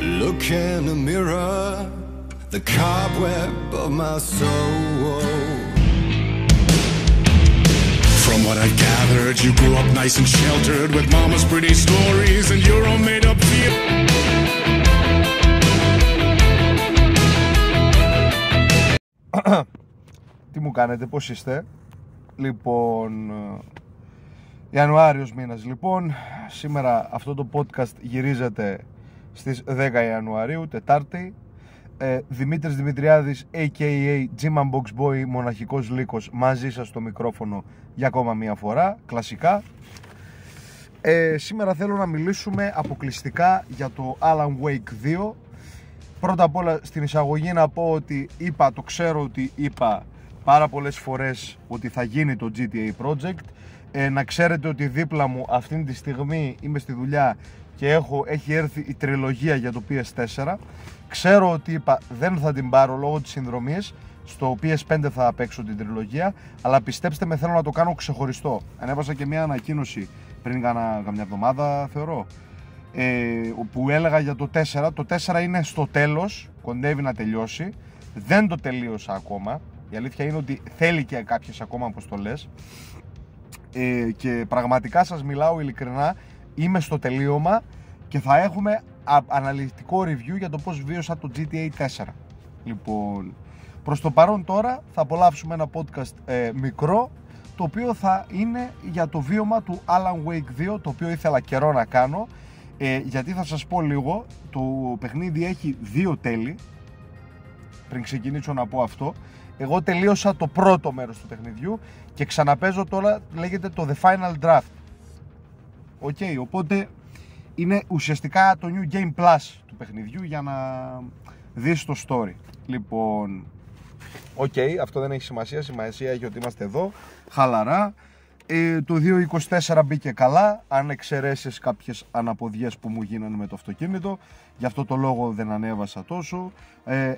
Look in the mirror, the cobweb of my soul. From what I've gathered, you grew up nice and sheltered with mama's pretty stories and your own made-up fear. Τι μου κάνετε, πώς είστε? Λοιπόν, Ιανουάριος μήνας λοιπόν. Σήμερα αυτό το podcast γυρίζεται στις 10 Ιανουαρίου, Τετάρτη. Δημήτρης Δημητριάδης, a.k.a. G-Man Box Boy, μοναχικός λύκος, μαζί σας στο μικρόφωνο για ακόμα μία φορά, κλασικά. Σήμερα θέλω να μιλήσουμε αποκλειστικά για το Alan Wake 2. Πρώτα απ' όλα στην εισαγωγή να πω ότι το ξέρω ότι είπα πάρα πολλές φορές ότι θα γίνει το GTA Project. Να ξέρετε ότι δίπλα μου αυτή τη στιγμή είμαι στη δουλειά και έχει έρθει η τριλογία για το PS4. Ξέρω ότι είπα δεν θα την πάρω λόγω της συνδρομής. Στο PS5 θα παίξω την τριλογία, αλλά πιστέψτε με, θέλω να το κάνω ξεχωριστό. Ανέβασα και μια ανακοίνωση πριν καμιά εβδομάδα, θεωρώ, που έλεγα για το 4. Το 4 είναι στο τέλος, κοντεύει να τελειώσει. Δεν το τελείωσα ακόμα. Η αλήθεια είναι ότι θέλει και κάποιες ακόμα αποστολές. Και πραγματικά σας μιλάω ειλικρινά, είμαι στο τελείωμα και θα έχουμε αναλυτικό review για το πώς βίωσα το GTA 4. Λοιπόν, προς το παρόν τώρα θα απολαύσουμε ένα podcast μικρό, το οποίο θα είναι για το βίωμα του Alan Wake 2, το οποίο ήθελα καιρό να κάνω, γιατί θα σας πω λίγο, το παιχνίδι έχει 2 τέλη. Πριν ξεκινήσω να πω αυτό, εγώ τελείωσα το πρώτο μέρος του παιχνιδιού και ξαναπέζω τώρα, λέγεται το The Final Draft. Οπότε είναι ουσιαστικά το New Game Plus του παιχνιδιού για να δεις το story. Λοιπόν, αυτό δεν έχει σημασία, σημασία έχει ότι είμαστε εδώ, χαλαρά. Το 2024 μπήκε καλά, αν εξαιρέσεις κάποιες αναποδιές που μου γίνανε με το αυτοκίνητο. Γι' αυτό το λόγο δεν ανέβασα τόσο.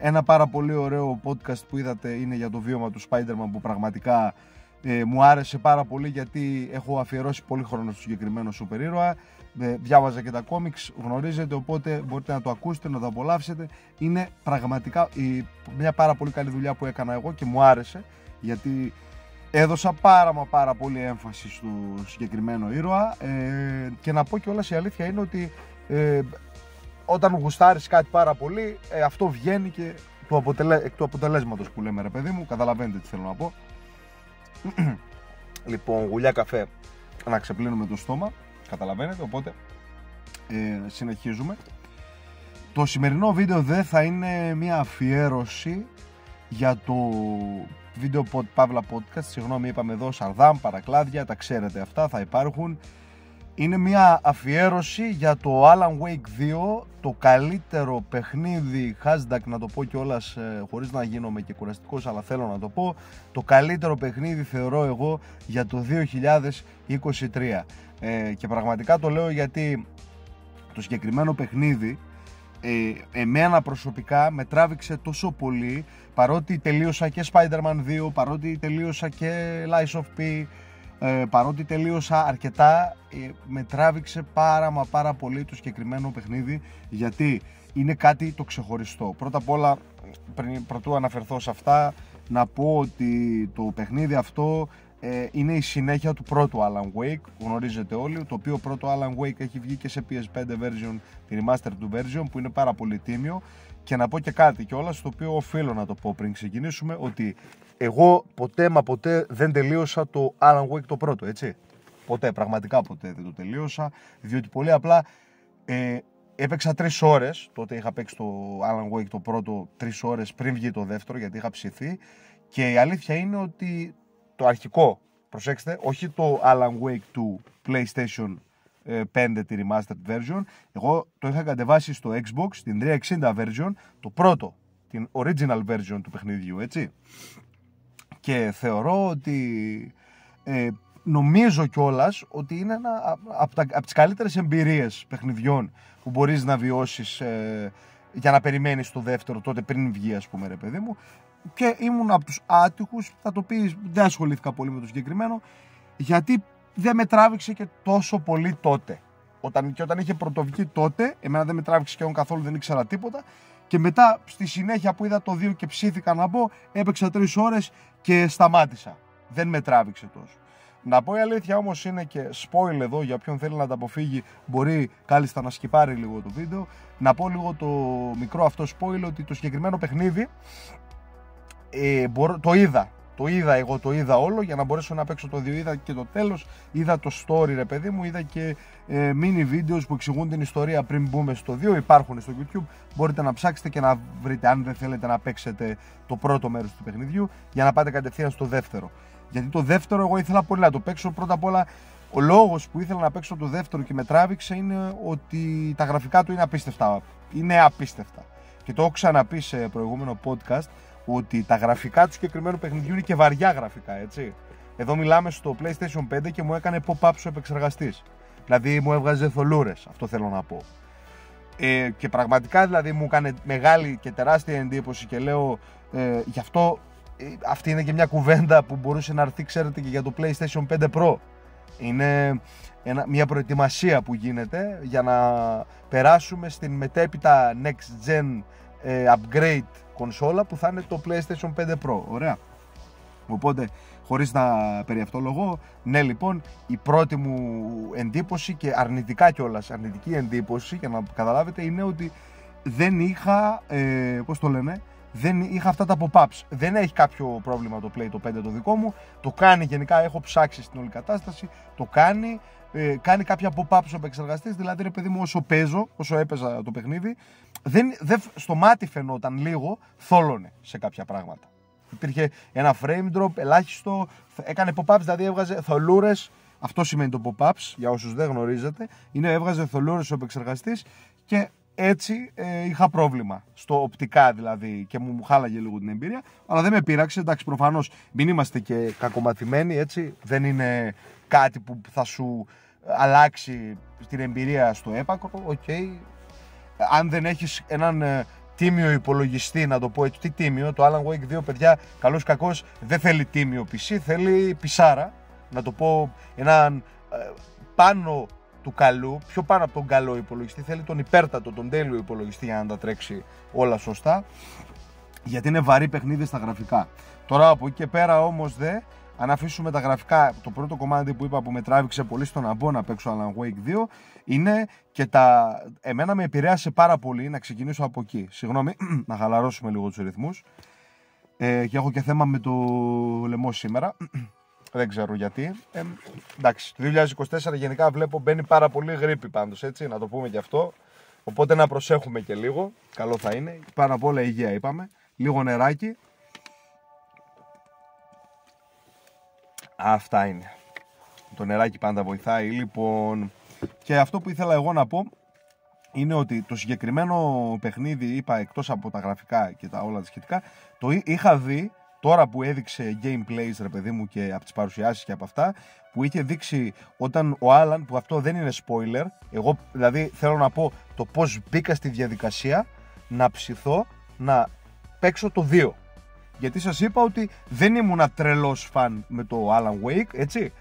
Ένα πάρα πολύ ωραίο podcast που είδατε είναι για το βίωμα του Spider-Man, που πραγματικά μου άρεσε πάρα πολύ, γιατί έχω αφιερώσει πολύ χρόνο στο συγκεκριμένο σούπερ ήρωα. Διάβαζα και τα κόμιξ, γνωρίζετε, οπότε μπορείτε να το ακούσετε, να το απολαύσετε. Είναι πραγματικά μια πάρα πολύ καλή δουλειά που έκανα εγώ και μου άρεσε, γιατί έδωσα πάρα πολύ έμφαση στο συγκεκριμένο ήρωα, και να πω κιόλας, η αλήθεια είναι ότι όταν γουστάρεις κάτι πάρα πολύ, αυτό βγαίνει και εκ του αποτελέσματος που λέμε, ρε παιδί μου, καταλαβαίνετε τι θέλω να πω. Λοιπόν, γουλιά καφέ, να ξεπλύνουμε το στόμα, καταλαβαίνετε, οπότε συνεχίζουμε. Το σημερινό βίντεο δεν θα είναι μια αφιέρωση για το βίντεο Παύλα Podcast, συγγνώμη, είπαμε εδώ Σαρδάμ, παρακλάδια, τα ξέρετε αυτά, θα υπάρχουν. Είναι μια αφιέρωση για το Alan Wake 2, το καλύτερο παιχνίδι, hashtag να το πω κιόλας, χωρίς να γίνομαι και κουραστικός, αλλά θέλω να το πω, το καλύτερο παιχνίδι θεωρώ εγώ για το 2023. Και πραγματικά το λέω γιατί το συγκεκριμένο παιχνίδι εμένα προσωπικά με τράβηξε τόσο πολύ, παρότι τελείωσα και Spider-Man 2, παρότι τελείωσα και Lies of P, παρότι τελείωσα αρκετά, με τράβηξε πάρα πολύ το συγκεκριμένο παιχνίδι, γιατί είναι κάτι το ξεχωριστό. Πρώτα απ' όλα, πρωτού αναφερθώ σε αυτά, να πω ότι το παιχνίδι αυτό είναι η συνέχεια του πρώτου Alan Wake, γνωρίζετε όλοι, το οποίο πρώτο Alan Wake έχει βγει και σε PS5 version, τη remastered του version, που είναι πάρα πολύ τίμιο. Και να πω και κάτι κιόλας, το οποίο οφείλω να το πω πριν ξεκινήσουμε, ότι εγώ ποτέ δεν τελείωσα το Alan Wake το πρώτο, έτσι. Ποτέ, πραγματικά ποτέ δεν το τελείωσα, διότι πολύ απλά έπαιξα 3 ώρες, τότε είχα παίξει το Alan Wake το πρώτο 3 ώρες πριν βγει το δεύτερο, γιατί είχα ψηθεί, και η αλήθεια είναι ότι το αρχικό, προσέξτε, όχι το Alan Wake του PlayStation 5, τη remastered version, εγώ το είχα κατεβάσει στο Xbox, την 360 version, το πρώτο, την original version του παιχνιδιού, έτσι. Και θεωρώ ότι νομίζω κιόλας ότι είναι ένα από τις καλύτερες εμπειρίες παιχνιδιών που μπορείς να βιώσεις για να περιμένεις το δεύτερο, τότε πριν βγει, ας πούμε, ρε παιδί μου. Και ήμουν από τους άτυχους, θα το πεις, δεν ασχολήθηκα πολύ με το συγκεκριμένο, γιατί δεν με τράβηξε και τόσο πολύ τότε. Όταν είχε πρωτοβγεί τότε, εμένα δεν με τράβηξε σχεδόν καθόλου, δεν ήξερα τίποτα. Και μετά στη συνέχεια που είδα το 2 και ψήθηκα να μπω, έπαιξα 3 ώρες και σταμάτησα. Δεν με τράβηξε τόσο. Να πω η αλήθεια όμως είναι και spoil εδώ, για όποιον θέλει να τα αποφύγει μπορεί κάλλιστα να σκιπάρει λίγο το βίντεο. Να πω λίγο το μικρό αυτό spoil, ότι το συγκεκριμένο παιχνίδι το είδα όλο για να μπορέσω να παίξω το 2, είδα και το τέλος, είδα το story ρε παιδί μου, είδα και mini videos που εξηγούν την ιστορία πριν μπούμε στο 2, υπάρχουν στο YouTube, μπορείτε να ψάξετε και να βρείτε αν δεν θέλετε να παίξετε το πρώτο μέρος του παιχνιδιού για να πάτε κατευθείαν στο δεύτερο. Γιατί το δεύτερο εγώ ήθελα πολύ να το παίξω. Πρώτα απ' όλα, ο λόγος που ήθελα να παίξω το δεύτερο και με τράβηξε είναι ότι τα γραφικά του είναι απίστευτα. Είναι απίστευτα. Και το έχω ξαναπεί σε προηγούμενο podcast ότι τα γραφικά του συγκεκριμένου παιχνιδιού είναι και βαριά γραφικά, έτσι. Εδώ μιλάμε στο PlayStation 5 και μου έκανε pop-up ο επεξεργαστής. Δηλαδή μου έβγαζε θολούρες, αυτό θέλω να πω. Και πραγματικά δηλαδή μου έκανε μεγάλη και τεράστια εντύπωση και λέω γι' αυτό. Αυτή είναι και μια κουβέντα που μπορούσε να έρθει, ξέρετε, και για το PlayStation 5 Pro. Είναι μια προετοιμασία που γίνεται για να περάσουμε στην μετέπειτα next gen upgrade κονσόλα που θα είναι το PlayStation 5 Pro. Ωραία. Οπότε, χωρίς να περιευτολογώ, ναι λοιπόν, η πρώτη μου εντύπωση και αρνητικά κιόλας, αρνητική εντύπωση, για να καταλάβετε, είναι ότι δεν είχα, δεν είχα αυτά τα pop-ups. Δεν έχει κάποιο πρόβλημα το Play το 5 το δικό μου. Το κάνει γενικά, έχω ψάξει στην όλη κατάσταση. Το κάνει. Κάνει κάποια pop-ups ο επεξεργαστής. Δηλαδή, ρε παιδί μου, όσο έπαιζα το παιχνίδι, στο μάτι φαινόταν λίγο, θόλωνε σε κάποια πράγματα. Υπήρχε ένα frame drop ελάχιστο. Έκανε pop-ups, δηλαδή έβγαζε θολούρες. Αυτό σημαίνει το pop-ups, για όσους δεν γνωρίζετε. Έβγαζε θολούρες ο επεξεργαστής και έτσι είχα πρόβλημα στο οπτικά δηλαδή και μου χάλαγε λίγο την εμπειρία, αλλά δεν με πείραξε. Εντάξει, προφανώς μην είμαστε και κακομαθημένοι, έτσι, δεν είναι κάτι που θα σου αλλάξει την εμπειρία στο έπακρο. Okay. Αν δεν έχεις έναν τίμιο υπολογιστή, να το πω έτσι, τι τίμιο, το Alan Wake 2, παιδιά, καλώς κακώς δεν θέλει τίμιο PC, θέλει πισάρα, να το πω, έναν πάνω του καλού, πιο πάνω από τον καλό υπολογιστή, θέλει τον υπέρτατο, τον τέλειο υπολογιστή για να τα τρέξει όλα σωστά, γιατί είναι βαρύ παιχνίδι στα γραφικά. Τώρα από εκεί και πέρα όμως αν αφήσουμε τα γραφικά, το πρώτο κομμάτι που είπα που με τράβηξε πολύ στο να μπω να παίξω Alan Wake 2 είναι και εμένα με επηρέασε πάρα πολύ, να ξεκινήσω από εκεί. Συγγνώμη, να χαλαρώσουμε λίγο τους ρυθμούς. Και έχω και θέμα με το λαιμό σήμερα. Δεν ξέρω γιατί. Εντάξει, το 2024 γενικά βλέπω μπαίνει πάρα πολύ γρίπη πάντως, έτσι, να το πούμε και αυτό. Οπότε να προσέχουμε και λίγο, καλό θα είναι. Πάνω απ' όλα υγεία είπαμε, λίγο νεράκι. Αυτά είναι. Το νεράκι πάντα βοηθάει. Λοιπόν, και αυτό που ήθελα εγώ να πω είναι ότι το συγκεκριμένο παιχνίδι, είπα, εκτός από τα γραφικά και τα όλα τα σχετικά, το είχα δει τώρα που έδειξε gameplays, ρε παιδί μου, και από τις παρουσιάσεις και από αυτά, που είχε δείξει όταν ο Άλαν, που αυτό δεν είναι spoiler, εγώ δηλαδή θέλω να πω το πώς μπήκα στη διαδικασία να ψηθώ να παίξω το 2. Γιατί σας είπα ότι δεν ήμουνα τρελός φαν με το Alan Wake, έτσι.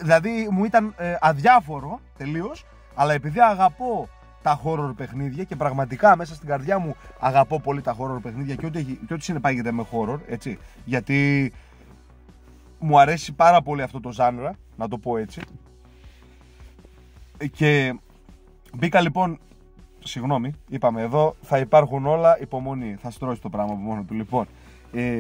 Δηλαδή μου ήταν αδιάφορο τελείως, αλλά επειδή αγαπώ τα horror παιχνίδια και πραγματικά μέσα στην καρδιά μου αγαπώ πολύ τα horror παιχνίδια και ό,τι συνεπάγεται με horror, έτσι, γιατί μου αρέσει πάρα πολύ αυτό το genre, να το πω έτσι. Και μπήκα λοιπόν, συγγνώμη, είπαμε εδώ θα υπάρχουν όλα, υπομονή, θα στρώσει το πράγμα από μόνο του. Λοιπόν,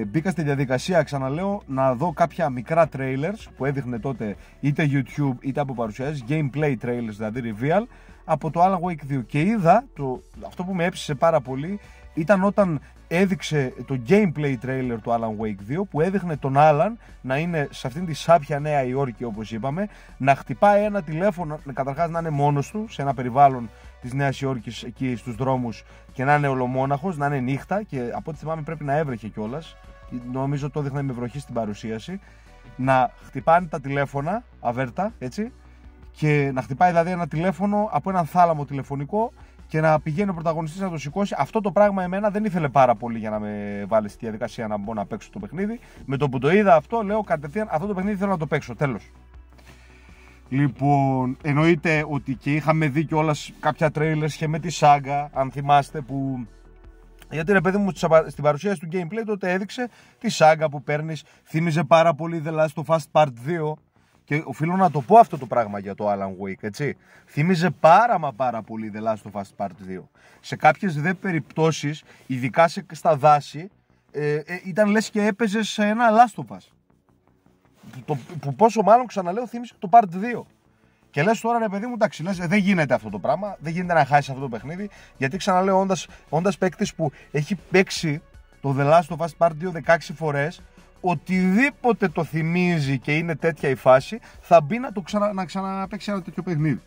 μπήκα στη διαδικασία, ξαναλέω, να δω κάποια μικρά trailers που έδειχνε τότε είτε YouTube είτε από παρουσιάσεις, gameplay trailers, δηλαδή reveal, από το Alan Wake 2. Και είδα, αυτό που με έψησε πάρα πολύ ήταν όταν έδειξε το gameplay trailer του Alan Wake 2, που έδειχνε τον Alan να είναι σε αυτήν τη σάπια Νέα Υόρκη, όπως είπαμε, να χτυπάει ένα τηλέφωνο, καταρχάς να είναι μόνος του σε ένα περιβάλλον της Νέας Υόρκης εκεί στους δρόμους και να είναι ολομόναχος, να είναι νύχτα, και από ό,τι θυμάμαι πρέπει να έβρεχε κιόλας, νομίζω το έδειχνε με βροχή στην παρουσίαση, να χτυπάνε τα τηλέφωνα αβέρτα, έτσι, και να χτυπάει δηλαδή ένα τηλέφωνο από έναν θάλαμο τηλεφωνικό και να πηγαίνει ο πρωταγωνιστής να το σηκώσει. Αυτό το πράγμα εμένα δεν ήθελε πάρα πολύ για να με βάλει στη διαδικασία να μπω να παίξω το παιχνίδι. Με το που το είδα αυτό, λέω κατευθείαν αυτό το παιχνίδι θέλω να το παίξω, τέλος. Λοιπόν, εννοείται ότι και είχαμε δει κιόλας κάποια trailers και με τη Saga, αν θυμάστε, που... Γιατί ρε παιδί μου στην παρουσίαση του gameplay τότε έδειξε τη Saga που παίρνεις, θύμιζε πάρα πολύ The Last of Us Part 2 και οφείλω να το πω αυτό το πράγμα για το Alan Wake, έτσι. Θύμιζε πάρα πολύ The Last of Us Part 2. Σε κάποιες δε περιπτώσεις, ειδικά στα δάση, ήταν λες και έπαιζες σε ένα Last of Us. Που πόσο μάλλον, ξαναλέω, θύμισε το Part 2. Και λες τώρα ρε παιδί μου, εντάξει, λες, δεν γίνεται αυτό το πράγμα, δεν γίνεται να χάσει αυτό το παιχνίδι, γιατί ξαναλέω, όντας παίκτης που έχει παίξει το The Last of Us Part 2 16 φορές, οτιδήποτε το θυμίζει και είναι τέτοια η φάση, θα μπει να ξαναπαίξει ένα τέτοιο παιχνίδι.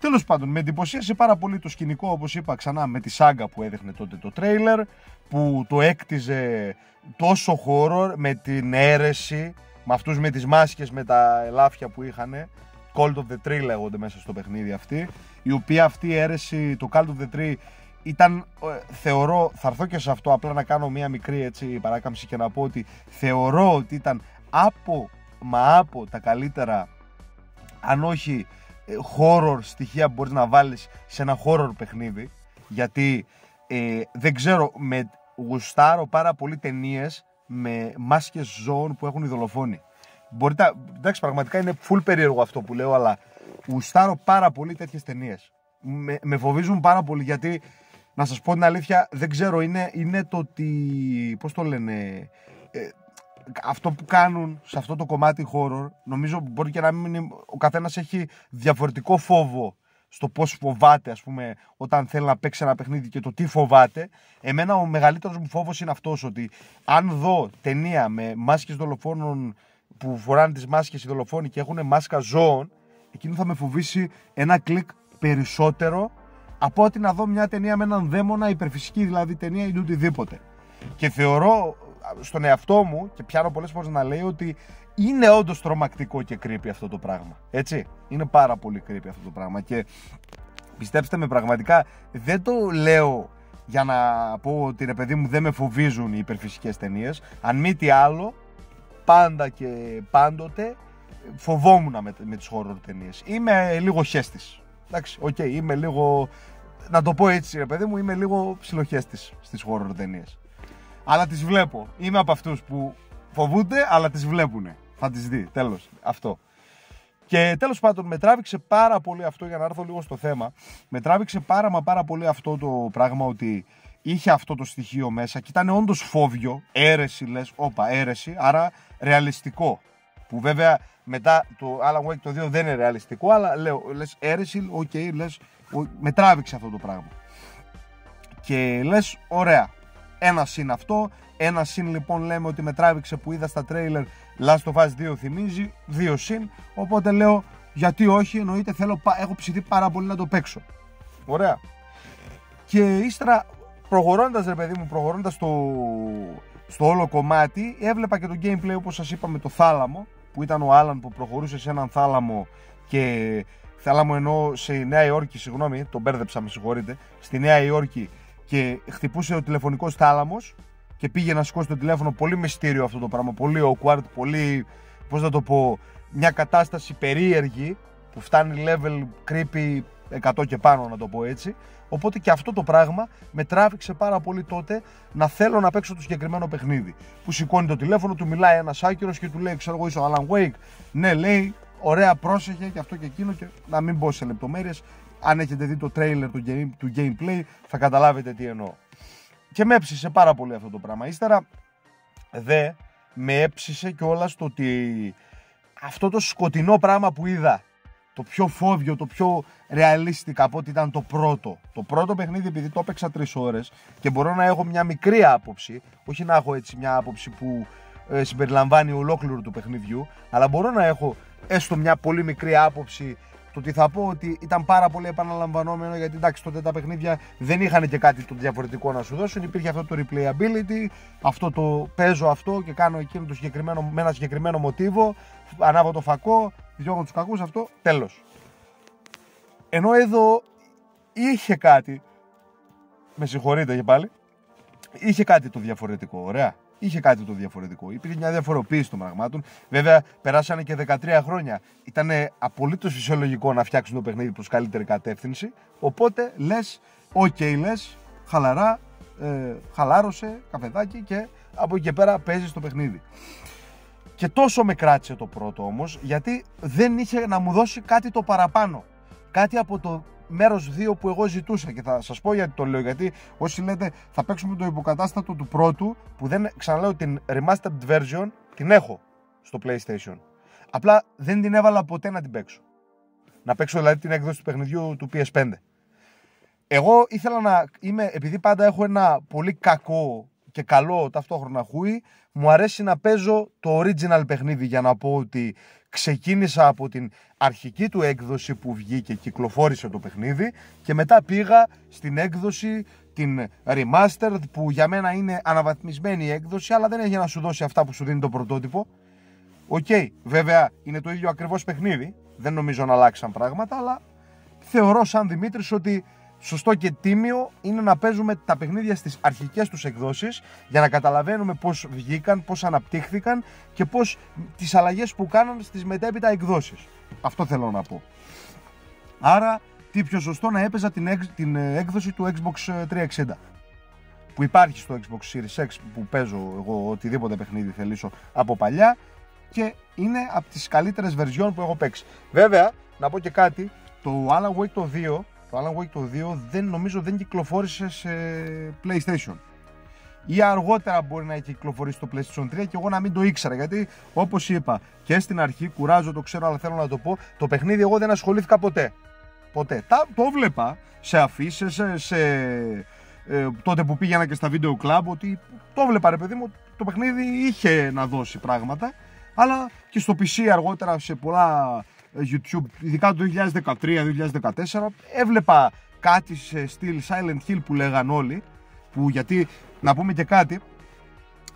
Τέλος πάντων, με εντυπωσίασε πάρα πολύ το σκηνικό, όπως είπα ξανά, με τη Saga που έδειχνε τότε το τρέιλερ, που το έκτιζε τόσο horror, με την αίρεση, με αυτούς με τις μάσκες, με τα ελάφια που είχανε. Cult of the Tree λέγονται μέσα στο παιχνίδι αυτή, η οποία αυτή η αίρεση, το Cult of the Tree, ήταν, θεωρώ, θα έρθω και σε αυτό, απλά να κάνω μια μικρή έτσι παράκαμψη και να πω ότι θεωρώ ότι ήταν από τα καλύτερα, αν όχι horror στοιχεία που μπορείς να βάλεις σε ένα horror παιχνίδι, γιατί δεν ξέρω, γουστάρω πάρα πολύ ταινίες με μάσκες ζώων που έχουν οι δολοφόνοι. Εντάξει, πραγματικά είναι full περίεργο αυτό που λέω, αλλά γουστάρω πάρα πολύ τέτοιες ταινίες. Με φοβίζουν πάρα πολύ, γιατί να σας πω την αλήθεια, δεν ξέρω, είναι το ότι, πώς το λένε, αυτό που κάνουν σε αυτό το κομμάτι horror, νομίζω μπορεί και να μην, ο καθένας έχει διαφορετικό φόβο στο πώς φοβάται, ας πούμε, όταν θέλει να παίξει ένα παιχνίδι και το τι φοβάται. Εμένα ο μεγαλύτερος μου φόβος είναι αυτός, ότι αν δω ταινία με μάσκες δολοφόνων που φοράνε τις μάσκες οι δολοφόνοι και έχουν μάσκα ζώων, εκείνο θα με φοβήσει ένα κλικ περισσότερο από ότι να δω μια ταινία με έναν δαίμονα, υπερφυσική δηλαδή ταινία ή οτιδήποτε. Και θεωρώ στον εαυτό μου, και πιάνω πολλές φορές να λέει, ότι είναι όντως τρομακτικό και creepy αυτό το πράγμα. Έτσι, είναι πάρα πολύ creepy αυτό το πράγμα. Και πιστέψτε με, πραγματικά δεν το λέω για να πω ότι ρε παιδί μου δεν με φοβίζουν οι υπερφυσικές ταινίες. Αν μη τι άλλο, πάντα και πάντοτε φοβόμουν με τις horror ταινίες. Είμαι λίγο χέστης. Εντάξει, είμαι λίγο, να το πω έτσι ρε παιδί μου, είμαι λίγο ψιλοχέστης στις horror ταινίες. Αλλά τις βλέπω. Είμαι από αυτούς που φοβούνται, αλλά τις βλέπουνε. Θα τις δει, τέλος, αυτό. Και τέλος πάντων, με τράβηξε πάρα πολύ αυτό, για να έρθω λίγο στο θέμα, με τράβηξε πάρα πολύ αυτό το πράγμα, ότι είχε αυτό το στοιχείο μέσα και ήταν όντως φόβιο, αίρεση, λες, αίρεση, άρα ρεαλιστικό. Που βέβαια μετά το Alan Wake το 2 δεν είναι ρεαλιστικό, αλλά λέω, λες αίρεση, λες, με τράβηξε αυτό το πράγμα. Και λες, ωραία, ένα συν αυτό, ένα συν λοιπόν λέμε ότι με τράβηξε που είδα στα τρέιλερ Last of Us 2 θυμίζει, 2 συν, οπότε λέω γιατί όχι, εννοείται έχω ψηθεί πάρα πολύ να το παίξω. Ωραία. Και ύστερα προχωρώντας ρε παιδί μου, προχωρώντας στο όλο κομμάτι, έβλεπα και το gameplay όπως σας είπα με το θάλαμο, που ήταν ο Άλαν που προχωρούσε σε έναν θάλαμο, και θάλαμο εννοώ σε Νέα Υόρκη, συγγνώμη, τον μπέρδεψα, με συγχωρείτε, στη Νέα Υόρκη, και χτυπούσε ο τηλεφωνικός θάλαμος και πήγε να σηκώσει το τηλέφωνο. Πολύ μυστήριο αυτό το πράγμα, πολύ awkward, πολύ, πώς να το πω, μια κατάσταση περίεργη που φτάνει level creepy 100 και πάνω, να το πω έτσι. Οπότε και αυτό το πράγμα με τράβηξε πάρα πολύ τότε να θέλω να παίξω το συγκεκριμένο παιχνίδι. Που σηκώνει το τηλέφωνο, του μιλάει ένας άκυρος και του λέει, ξέρω εγώ, είσαι ο Alan Wake? Ναι, λέει, ωραία, πρόσεχε και αυτό και εκείνο, και να μην μπω σε λεπτομέρειες. Αν έχετε δει το trailer του gameplay θα καταλάβετε τι εννοώ. Και με έψησε πάρα πολύ αυτό το πράγμα. Ύστερα με έψησε κιόλας το ότι αυτό το σκοτεινό πράγμα που είδα, το πιο φόβιο, το πιο realistic από ό,τι ήταν το πρώτο. Το πρώτο παιχνίδι, επειδή το έπαιξα 3 ώρες και μπορώ να έχω μια μικρή άποψη, όχι να έχω έτσι μια άποψη που συμπεριλαμβάνει ολόκληρο του παιχνιδιού, αλλά μπορώ να έχω έστω μια πολύ μικρή άποψη. Το ότι θα πω ότι ήταν πάρα πολύ επαναλαμβανόμενο, γιατί εντάξει, τότε τα παιχνίδια δεν είχαν και κάτι το διαφορετικό να σου δώσουν. Υπήρχε αυτό το replayability, αυτό το παίζω αυτό και κάνω εκείνο το συγκεκριμένο, με ένα συγκεκριμένο μοτίβο, ανάβω το φακό, διώχνω τους κακούς, αυτό, τέλος. Ενώ εδώ είχε κάτι, με συγχωρείτε και πάλι, είχε κάτι το διαφορετικό, ωραία. είχε κάτι το διαφορετικό. Υπήρχε μια διαφοροποίηση των πραγμάτων. Βέβαια, περάσανε και 13 χρόνια. Ήταν απολύτως φυσιολογικό να φτιάξουν το παιχνίδι προς καλύτερη κατεύθυνση. Οπότε λες, λες, χαλαρά, χαλάρωσε, καφεδάκι και από εκεί και πέρα παίζεις το παιχνίδι. Και τόσο με κράτησε το πρώτο όμως, γιατί δεν είχε να μου δώσει κάτι το παραπάνω. Κάτι από το μέρος 2 που εγώ ζητούσα. Και θα σας πω γιατί το λέω. Γιατί όσοι λέτε θα παίξουμε το υποκατάστατο του πρώτου, που δεν, ξαναλέω, την remastered version την έχω στο PlayStation. Απλά δεν την έβαλα ποτέ να την παίξω. Να παίξω δηλαδή την έκδοση του παιχνιδιού του PS5. Εγώ ήθελα να είμαι, επειδή πάντα έχω ένα πολύ κακό και καλό ταυτόχρονα χούι, μου αρέσει να παίζω το original παιχνίδι, για να πω ότι ξεκίνησα από την αρχική του έκδοση που βγήκε και κυκλοφόρησε το παιχνίδι και μετά πήγα στην έκδοση την remastered, που για μένα είναι αναβαθμισμένη η έκδοση, αλλά δεν έχει να σου δώσει αυτά που σου δίνει το πρωτότυπο. Βέβαια είναι το ίδιο ακριβώς παιχνίδι, δεν νομίζω να αλλάξαν πράγματα, αλλά θεωρώ σαν Δημήτρης ότι σωστό και τίμιο είναι να παίζουμε τα παιχνίδια στις αρχικές τους εκδόσεις, για να καταλαβαίνουμε πώς βγήκαν, πώς αναπτύχθηκαν και πώς τις αλλαγές που κάναν στις μετέπειτα εκδόσεις. Αυτό θέλω να πω. Άρα τι πιο σωστό να έπαιζα την έκδοση του Xbox 360 που υπάρχει στο Xbox Series X, που παίζω εγώ οτιδήποτε παιχνίδι θελήσω από παλιά και είναι από τις καλύτερες version που έχω παίξει. Βέβαια να πω και κάτι, το Alan Wake το 2, το Alan Wake το 2 νομίζω δεν κυκλοφόρησε σε PlayStation. Ή αργότερα μπορεί να έχει κυκλοφορήσει το PlayStation 3 και εγώ να μην το ήξερα. Γιατί όπως είπα και στην αρχή, κουράζω, το ξέρω, αλλά θέλω να το πω, το παιχνίδι εγώ δεν ασχολήθηκα ποτέ. Το βλέπα σε αφήσεις, τότε που πήγαινα και στα βίντεο κλαμπ, ότι το βλέπα ρε παιδί μου, το παιχνίδι είχε να δώσει πράγματα. Αλλά και στο PC αργότερα σε πολλά YouTube, ειδικά το 2013-2014, έβλεπα κάτι σε στυλ Silent Hill που λέγαν όλοι. Που, γιατί να πούμε και κάτι,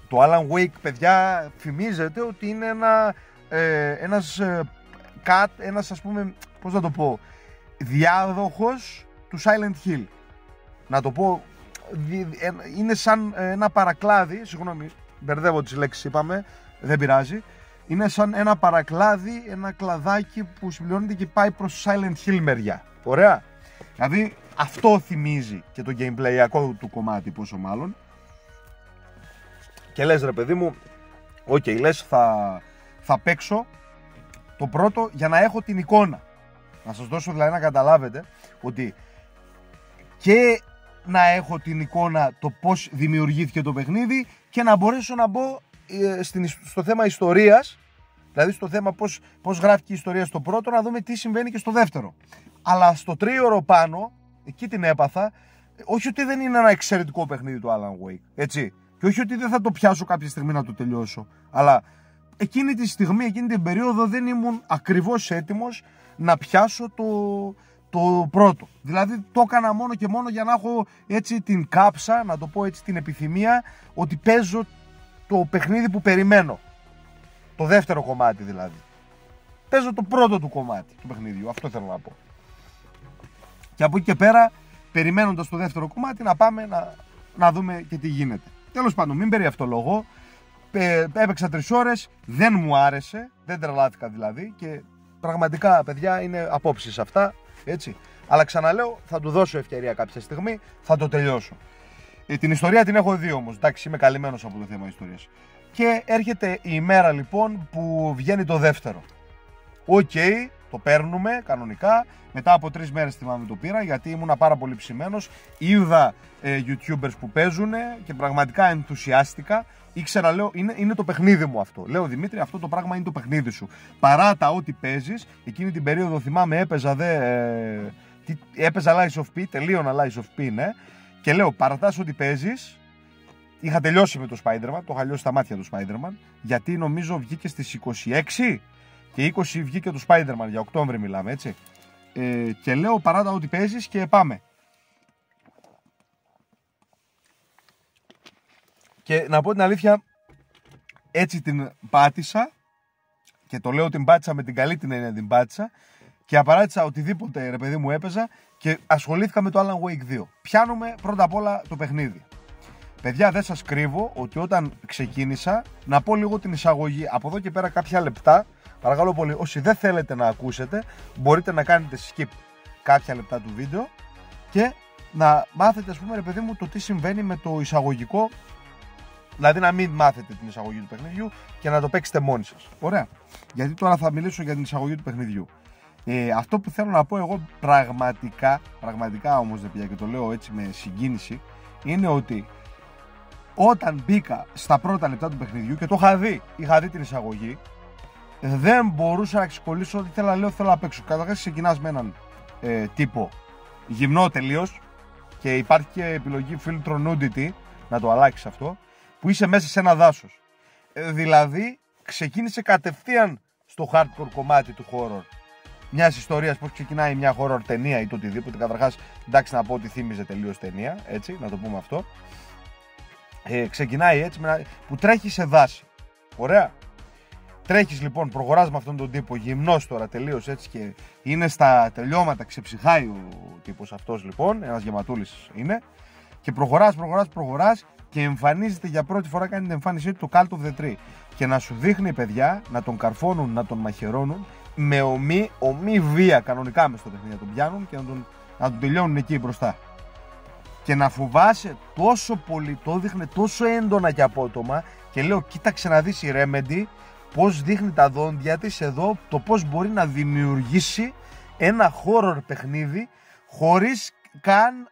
το Alan Wake, παιδιά, φημίζεται ότι είναι ένας ας πούμε, πώς να το πω, διάδοχος του Silent Hill. Να το πω, είναι σαν ένα παρακλάδι, συγγνώμη, μπερδεύω τις λέξεις, είπαμε, δεν πειράζει. Είναι σαν ένα παρακλάδι, ένα κλαδάκι που συμπληρώνεται και πάει προς Silent Hill μεριά. Ωραία. Δηλαδή αυτό θυμίζει και το gameplayακό του κομμάτι, πόσο μάλλον. Και λες ρε παιδί μου, λες θα παίξω το πρώτο για να έχω την εικόνα. Να σας δώσω δηλαδή να καταλάβετε ότι και να έχω την εικόνα το πώς δημιουργήθηκε το παιχνίδι και να μπορέσω να μπω στο θέμα ιστορίας, δηλαδή στο θέμα πώς γράφει η ιστορία στο πρώτο, να δούμε τι συμβαίνει και στο δεύτερο. Αλλά στο τρίωρο πάνω, εκεί την έπαθα, όχι ότι δεν είναι ένα εξαιρετικό παιχνίδι το Alan Wake, έτσι, και όχι ότι δεν θα το πιάσω κάποια στιγμή να το τελειώσω, αλλά εκείνη τη στιγμή, εκείνη την περίοδο δεν ήμουν ακριβώς έτοιμος να πιάσω το πρώτο. Δηλαδή το έκανα μόνο και μόνο για να έχω έτσι την κάψα, να το πω έτσι, την επιθυμία ότι παίζω το παιχνίδι που περιμένω. Το δεύτερο κομμάτι δηλαδή. Παίζω το πρώτο του κομμάτι του παιχνιδιού, αυτό θέλω να πω. Και από εκεί και πέρα, περιμένοντας το δεύτερο κομμάτι, να πάμε να δούμε και τι γίνεται. Τέλος πάντων, μην περιευτολογώ. Έπαιξα 3 ώρες, δεν μου άρεσε, δεν τρελάθηκα δηλαδή, και πραγματικά, παιδιά, είναι απόψεις αυτά, έτσι. Αλλά ξαναλέω, θα του δώσω ευκαιρία κάποια στιγμή, θα το τελειώσω. Την ιστορία την έχω δει όμως, εντάξει, είμαι καλυμμένος από το θέμα ιστορίας. Και έρχεται η ημέρα λοιπόν που βγαίνει το δεύτερο. Το παίρνουμε κανονικά. Μετά από 3 μέρες θυμάμαι το πήρα, γιατί ήμουνα πάρα πολύ ψημένος. Είδα YouTubers που παίζουν και πραγματικά ενθουσιάστηκα. Ήξερα, λέω, είναι το παιχνίδι μου αυτό. Λέω, Δημήτρη, αυτό το πράγμα είναι το παιχνίδι σου. Παρά τα ό,τι παίζεις, εκείνη την περίοδο θυμάμαι έπαιζα Lies of P, τελείωνα Lies of P, ναι. Και λέω, παρατάς ό,τι παίζεις. Είχα τελειώσει με το Spider-Man, το είχα λιώσει στα μάτια του Spider-Man, γιατί νομίζω βγήκε στις 26 και 20 βγήκε το Spider-Man, για Οκτώβρη μιλάμε, έτσι. Και λέω, παράτα ό,τι παίζεις και πάμε. Και να πω την αλήθεια, έτσι την πάτησα, και το λέω την πάτησα με την καλή την έννοια, την πάτησα, και απαράτησα οτιδήποτε ρε παιδί μου έπαιζα και ασχολήθηκα με το Alan Wake 2. Πιάνουμε πρώτα απ' όλα το παιχνίδι. Παιδιά, δεν σας κρύβω ότι όταν ξεκίνησα, να πω λίγο την εισαγωγή. Από εδώ και πέρα κάποια λεπτά, παρακαλώ πολύ, όσοι δεν θέλετε να ακούσετε, μπορείτε να κάνετε skip κάποια λεπτά του βίντεο και να μάθετε, ας πούμε, ρε παιδί μου, το τι συμβαίνει με το εισαγωγικό. Δηλαδή να μην μάθετε την εισαγωγή του παιχνιδιού και να το παίξετε μόνοι σας. Ωραία. Γιατί τώρα θα μιλήσω για την εισαγωγή του παιχνιδιού. Αυτό που θέλω να πω εγώ πραγματικά όμως, παιδιά, και το λέω έτσι με συγκίνηση, είναι ότι όταν μπήκα στα πρώτα λεπτά του παιχνιδιού και το είχα δει την εισαγωγή, δεν μπορούσα να ξεκολλήσω ότι θέλω να παίξω. Καταρχάς ξεκινάς με έναν τύπο γυμνό τελείως και υπάρχει και επιλογή filtro nudity, να το αλλάξεις αυτό, που είσαι μέσα σε ένα δάσος. Δηλαδή ξεκίνησε κατευθείαν στο hardcore κομμάτι του horror. Μιας ιστορίας, πώς ξεκινάει μια horror ταινία ή το οτιδήποτε. Καταρχάς, εντάξει, να πω ότι θύμιζε τελείως ταινία, έτσι, να το πούμε αυτό. Ξεκινάει έτσι, που τρέχει σε δάση. Ωραία. Τρέχεις λοιπόν, προχωράς με αυτόν τον τύπο, γυμνός τώρα τελείως έτσι, και είναι στα τελειώματα, ξεψυχάει ο τύπος αυτός λοιπόν, ένας γεματούλης είναι, και προχωράς και εμφανίζεται για πρώτη φορά, κάνει την εμφάνισή του το Cult of the Tree. Και να σου δείχνει, παιδιά, να τον καρφώνουν, να τον μαχαιρώνουν με ομή βία κανονικά μες στο παιχνίδι, να τον πιάνουν και να τον τελειώνουν εκεί μπροστά. Και να φοβάσαι τόσο πολύ, το δείχνει τόσο έντονα και απότομα, και λέω, κοίταξε να δεις η Remedy πώς δείχνει τα δόντια της εδώ, το πώς μπορεί να δημιουργήσει ένα horror παιχνίδι χωρίς καν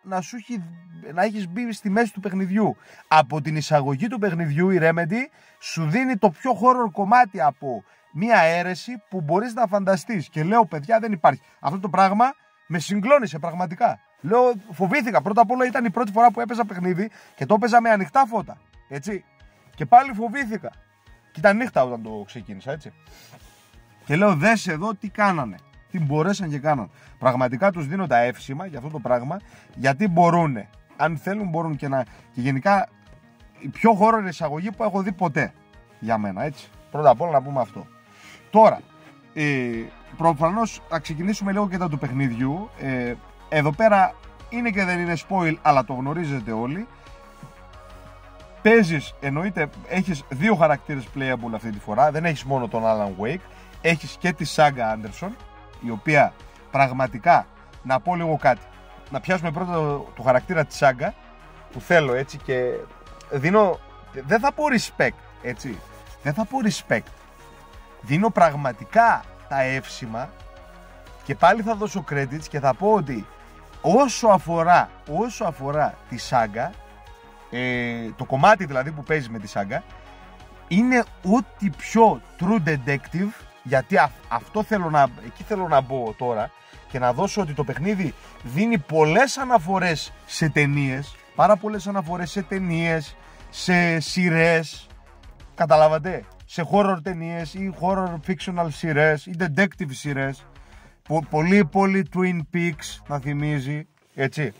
να έχεις μπει στη μέση του παιχνιδιού. Από την εισαγωγή του παιχνιδιού η Remedy σου δίνει το πιο horror κομμάτι από μια αίρεση που μπορείς να φανταστείς. Και λέω, παιδιά, δεν υπάρχει. Αυτό το πράγμα με συγκλώνησε πραγματικά. Λέω, φοβήθηκα. Πρώτα απ' όλα ήταν η πρώτη φορά που έπαιζα παιχνίδι και το έπαιζα με ανοιχτά φώτα. Έτσι. Και πάλι φοβήθηκα. Και ήταν νύχτα όταν το ξεκίνησα, έτσι. Και λέω, δες εδώ τι κάνανε. Τι μπορέσαν και κάναν. Πραγματικά τους δίνω τα εύσημα για αυτό το πράγμα, γιατί μπορούνε. Αν θέλουν μπορούν και γενικά η πιο horror εισαγωγή που έχω δει ποτέ. Για μένα, έτσι. Πρώτα απ' όλα να πούμε αυτό. Τώρα, προφανώς θα ξεκινήσουμε λίγο και τα του παιχνιδιού. Εδώ πέρα είναι και δεν είναι spoil, αλλά το γνωρίζετε όλοι. Παίζεις, εννοείται, έχεις δύο χαρακτήρες playable αυτή τη φορά. Δεν έχεις μόνο τον Alan Wake. Έχεις και τη Saga Anderson, η οποία πραγματικά, να πω λίγο κάτι. Να πιάσουμε πρώτα το χαρακτήρα της Saga, που θέλω, έτσι, και δίνω, δεν θα πω respect, έτσι. Δεν θα πω respect. Δίνω πραγματικά τα εύσημα και πάλι θα δώσω credits και θα πω ότι όσο αφορά τη Saga, το κομμάτι δηλαδή που παίζει με τη Saga, είναι ό,τι πιο true detective, γιατί εκεί θέλω να μπω τώρα και να δώσω ότι το παιχνίδι δίνει πολλές αναφορές σε ταινίες, πάρα πολλές αναφορές σε ταινίες, σε σειρές, καταλάβατε, σε horror ταινίες ή horror fictional σειρές ή detective σειρές, πολύ Twin Peaks να θυμίζει, έτσι.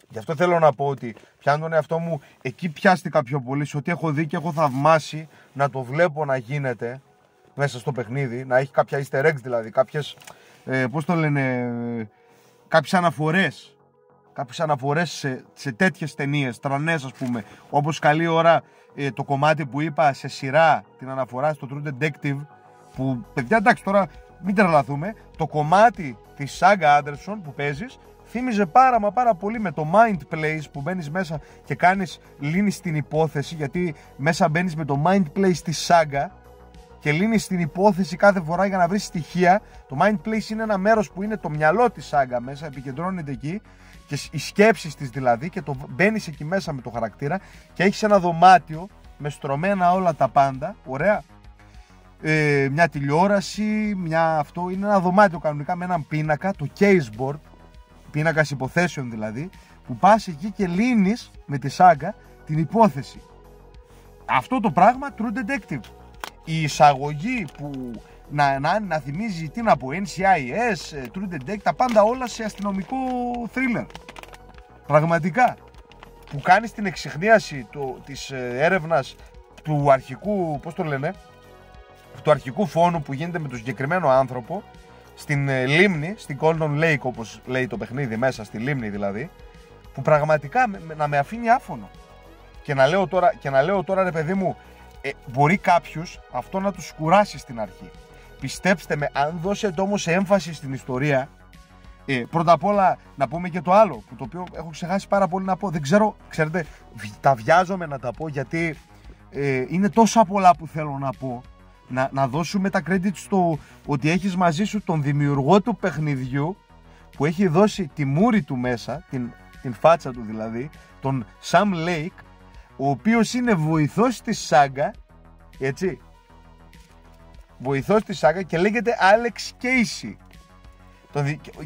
Γι' αυτό θέλω να πω ότι πιάνω τον εαυτό μου, εκεί πιάστηκα πιο πολύ, σε ότι έχω δει και έχω θαυμάσει να το βλέπω να γίνεται μέσα στο παιχνίδι, να έχει κάποια easter eggs, δηλαδή κάποιες, πώς το λένε, κάποιες αναφορές σε τέτοιες ταινίες, τρανές ας πούμε, όπως καλή ώρα το κομμάτι που είπα σε σειρά, την αναφορά στο True Detective, που, παιδιά, εντάξει, τώρα μην τρελαθούμε, το κομμάτι της Saga Anderson που παίζεις θύμιζε πάρα πολύ με το Mind Plays, που μπαίνεις μέσα και λύνεις την υπόθεση, γιατί μέσα μπαίνεις με το Mind Plays της Saga και λύνεις την υπόθεση κάθε φορά για να βρεις στοιχεία. Το Mind Plays είναι ένα μέρος που είναι το μυαλό της Saga μέσα, επικεντρώνεται εκεί και οι σκέψεις της δηλαδή, και μπαίνεις εκεί μέσα με το χαρακτήρα και έχεις ένα δωμάτιο με στρωμένα όλα τα πάντα, ωραία, μια τηλεόραση, αυτό είναι ένα δωμάτιο κανονικά με έναν πίνακα, το case board, πίνακας υποθέσεων δηλαδή, που πας εκεί και λύνεις με τη Saga την υπόθεση. Αυτό το πράγμα True Detective. Η εισαγωγή που να θυμίζει, τι να πω, NCIS, True Detective, τα πάντα όλα σε αστυνομικό thriller. Πραγματικά. Που κάνεις την εξιχνίαση της έρευνας του αρχικού, πώς το λένε, του αρχικού φόνου που γίνεται με τον συγκεκριμένο άνθρωπο στην λίμνη, στην Golden Lake, όπως λέει το παιχνίδι, μέσα στη λίμνη δηλαδή, που πραγματικά να με αφήνει άφωνο. Και να λέω τώρα ρε παιδί μου, μπορεί κάποιους αυτό να τους κουράσει στην αρχή. Πιστέψτε με, αν δώσετε όμως έμφαση στην ιστορία, πρώτα απ' όλα να πούμε και το άλλο, που το οποίο έχω ξεχάσει πάρα πολύ να πω. Δεν ξέρω, ξέρετε, τα βιάζομαι να τα πω, γιατί είναι τόσα πολλά που θέλω να πω. Να δώσουμε τα credit στο ότι έχεις μαζί σου τον δημιουργό του παιχνιδιού, που έχει δώσει τη μούρη του μέσα, την φάτσα του δηλαδή, τον Sam Lake, ο οποίος είναι βοηθός της Sega, έτσι, βοηθός της Sega, και λέγεται Alex Casey.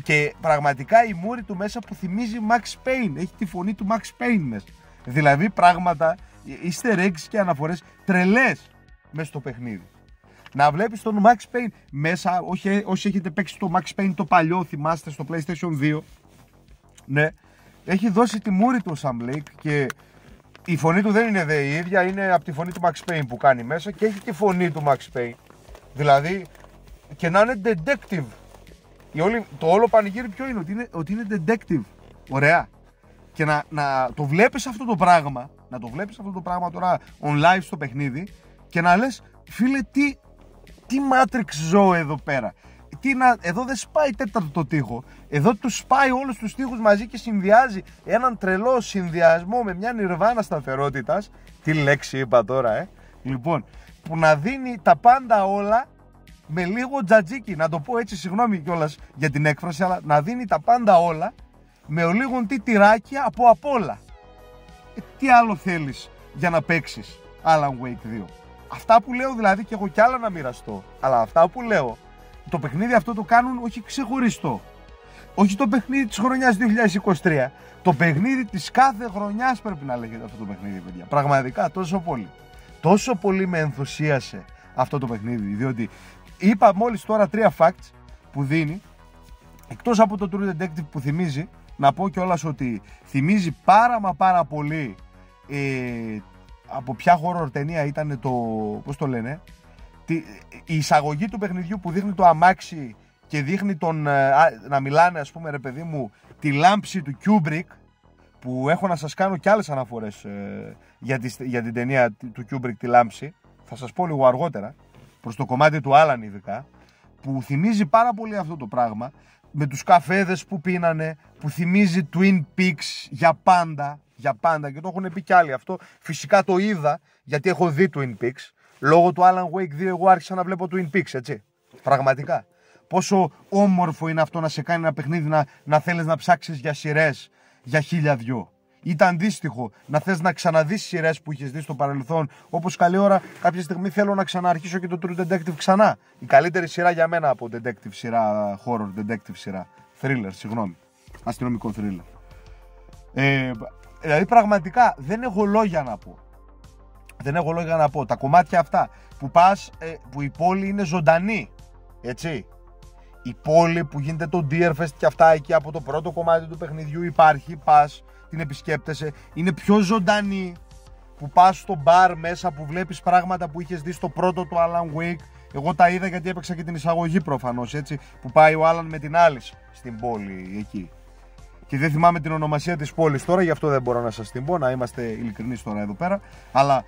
Και πραγματικά η μούρη του μέσα που θυμίζει Max Payne, έχει τη φωνή του Max Payne μέσα. Δηλαδή πράγματα, easter eggs και αναφορές τρελές μέσα στο παιχνίδι. Να βλέπεις τον Max Payne μέσα, όσοι έχετε παίξει το Max Payne το παλιό, θυμάστε, στο PlayStation 2, ναι, έχει δώσει τη μούρη του Sam Lake, και η φωνή του δεν είναι η ίδια, είναι από τη φωνή του Max Payne που κάνει μέσα, και έχει τη φωνή του Max Payne. Δηλαδή, και να είναι detective. Το όλο πανηγύρι ποιο είναι, ότι είναι detective. Ωραία. Και να το βλέπεις αυτό το πράγμα, τώρα on live στο παιχνίδι, και να λες, φίλε, τι Matrix ζω εδώ πέρα. Εδώ δεν σπάει τέταρτο τοίχο. Εδώ τους σπάει όλους τους τοίχους μαζί και συνδυάζει έναν τρελό συνδυασμό με μια νιρβάνα σταθερότητας. Τι λέξη είπα τώρα, Λοιπόν, που να δίνει τα πάντα όλα με λίγο τζατζίκι. Να το πω έτσι, συγγνώμη κιόλας για την έκφραση, αλλά να δίνει τα πάντα όλα με λίγο τυράκι από όλα. Τι άλλο θέλεις για να παίξεις Alan Wake 2. Αυτά που λέω δηλαδή, και έχω κι άλλα να μοιραστώ, αλλά αυτά που λέω, το παιχνίδι αυτό το κάνουν όχι ξεχωριστό. Όχι το παιχνίδι της χρονιάς 2023. Το παιχνίδι της κάθε χρονιάς πρέπει να λέγεται αυτό το παιχνίδι, παιδιά. Πραγματικά τόσο πολύ. Τόσο πολύ με ενθουσίασε αυτό το παιχνίδι, διότι είπα μόλις τώρα 3 facts που δίνει. Εκτός από το True Detective που θυμίζει, να πω κιόλας ότι θυμίζει πάρα πολύ από ποια horror ταινία ήταν το, πώς το λένε, η εισαγωγή του παιχνιδιού που δείχνει το αμάξι και δείχνει να μιλάνε, ας πούμε, ρε παιδί μου, τη λάμψη του Kubrick, που έχω να σας κάνω κι άλλες αναφορές για την ταινία του Kubrick, τη λάμψη, θα σας πω λίγο αργότερα, προς το κομμάτι του Alan ειδικά, που θυμίζει πάρα πολύ αυτό το πράγμα, με τους καφέδες που πίνανε, που θυμίζει Twin Peaks για πάντα, και το έχουν πει κι άλλοι αυτό. Φυσικά το είδα, γιατί έχω δει Twin Peaks. Λόγω του Alan Wake 2 εγώ άρχισα να βλέπω Twin Peaks, έτσι. Πραγματικά. Πόσο όμορφο είναι αυτό να σε κάνει ένα παιχνίδι να θέλεις να ψάξεις για σειρές για 1002. Ήταν αντίστοιχο να θες να ξαναδείς σειρές που είχες δει στο παρελθόν. Όπως καλή ώρα, κάποια στιγμή θέλω να ξαναρχίσω και το True Detective ξανά. Η καλύτερη σειρά για μένα από detective σειρά, horror detective σειρά. Thriller, συγγνώμη. Αστυνομικό thriller. Δηλαδή πραγματικά δεν έχω λόγια να πω. Τα κομμάτια αυτά που πας, που η πόλη είναι ζωντανή, έτσι. Η πόλη που γίνεται το Deerfest και αυτά εκεί από το πρώτο κομμάτι του παιχνιδιού υπάρχει, πας, την επισκέπτεσαι, είναι πιο ζωντανή, που πας στο μπαρ μέσα που βλέπεις πράγματα που είχες δει στο πρώτο του Alan Wake. Εγώ τα είδα γιατί έπαιξα και την εισαγωγή προφανώς, έτσι, που πάει ο Alan με την Alice στην πόλη εκεί. Και δεν θυμάμαι την ονομασία της πόλης τώρα, γι' αυτό δεν μπορώ να σας την πω, να είμαστε ειλικρινείς τώρα εδώ πέρα. Αλλά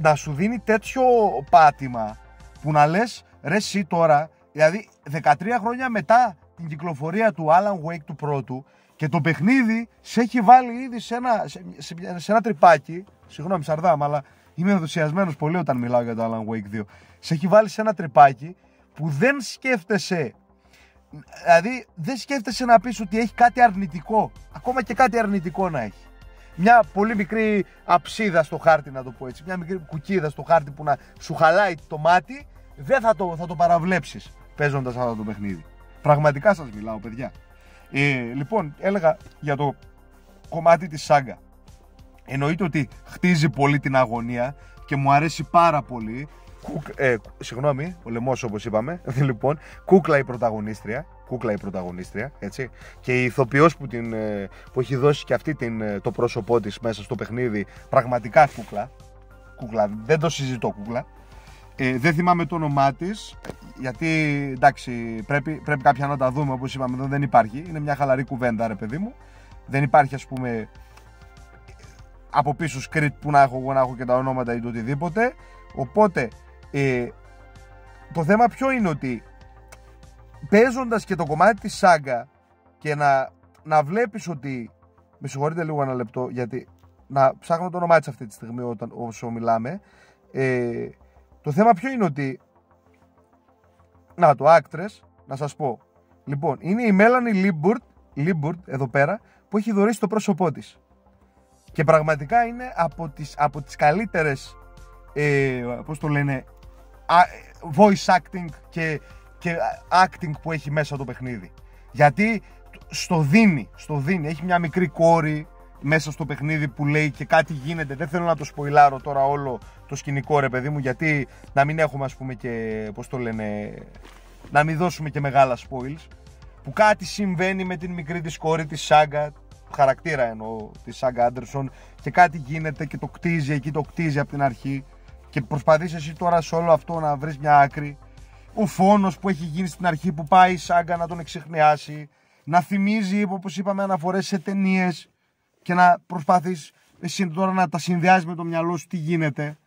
να σου δίνει τέτοιο πάτημα που να λες, ρε εσύ τώρα, δηλαδή 13 χρόνια μετά την κυκλοφορία του Alan Wake του πρώτου, και το παιχνίδι σε έχει βάλει ήδη σε ένα τρυπάκι. Συγγνώμη Σαρδάμ, αλλά είμαι ενθουσιασμένος πολύ όταν μιλάω για το Alan Wake 2. Σε έχει βάλει σε ένα τρυπάκι που δεν σκέφτεσαι. Δηλαδή δεν σκέφτεσαι να πεις ότι έχει κάτι αρνητικό. Ακόμα και κάτι αρνητικό να έχει. Μια πολύ μικρή αψίδα στο χάρτη, να το πω έτσι. Μια μικρή κουκίδα στο χάρτη που να σου χαλάει το μάτι. Δεν θα το παραβλέψεις παίζοντας αυτό το παιχνίδι. Πραγματικά σας μιλάω, παιδιά. Λοιπόν, έλεγα για το κομμάτι της Sega. Εννοείται ότι χτίζει πολύ την αγωνία και μου αρέσει πάρα πολύ. Συγγνώμη, ο λαιμός όπως είπαμε. Λοιπόν, κούκλα η πρωταγωνίστρια, έτσι. Και η ηθοποιός που έχει δώσει και αυτή το πρόσωπό της μέσα στο παιχνίδι, πραγματικά κούκλα, δεν το συζητώ, κούκλα. Δεν θυμάμαι το όνομά της, γιατί εντάξει πρέπει κάποια να τα δούμε, όπως είπαμε, εδώ δεν υπάρχει. Είναι μια χαλαρή κουβέντα, ρε παιδί μου. Δεν υπάρχει, ας πούμε, από πίσω script που να έχω εγώ, να έχω και τα ονόματα ή το οτιδήποτε. Οπότε το θέμα ποιο είναι, ότι παίζοντας και το κομμάτι της σάγκα και να βλέπεις ότι, με συγχωρείτε λίγο ένα λεπτό, γιατί να ψάχνω το όνομά της αυτή τη στιγμή όσο μιλάμε, το θέμα ποιο είναι, ότι το actress, να σας πω, λοιπόν, είναι η Melanie Liburd εδώ πέρα, που έχει δωρήσει το πρόσωπό της και πραγματικά είναι από τις καλύτερες πώς το λένε, voice acting και acting που έχει μέσα το παιχνίδι, γιατί στο δίνει, έχει μια μικρή κόρη μέσα στο παιχνίδι που λέει και κάτι γίνεται. Δεν θέλω να το σποιλάρω τώρα όλο το σκηνικό, ρε παιδί μου, γιατί να μην έχουμε, ας πούμε, και πώς το λένε, να μην δώσουμε και μεγάλα spoils, που κάτι συμβαίνει με την μικρή της κόρη της Σάγκα, χαρακτήρα εννοώ, της Σάγκα Άντερσον, και κάτι γίνεται και το κτίζει από την αρχή, και προσπαθείς εσύ τώρα σε όλο αυτό να βρεις μια άκρη. Ο φόνος που έχει γίνει στην αρχή, που πάει η Σάγκα να τον εξιχνιάσει, να θυμίζει, όπως είπαμε, αναφορές σε ταινίες, και να προσπαθείς εσύ τώρα να τα συνδυάζεις με το μυαλό σου τι γίνεται.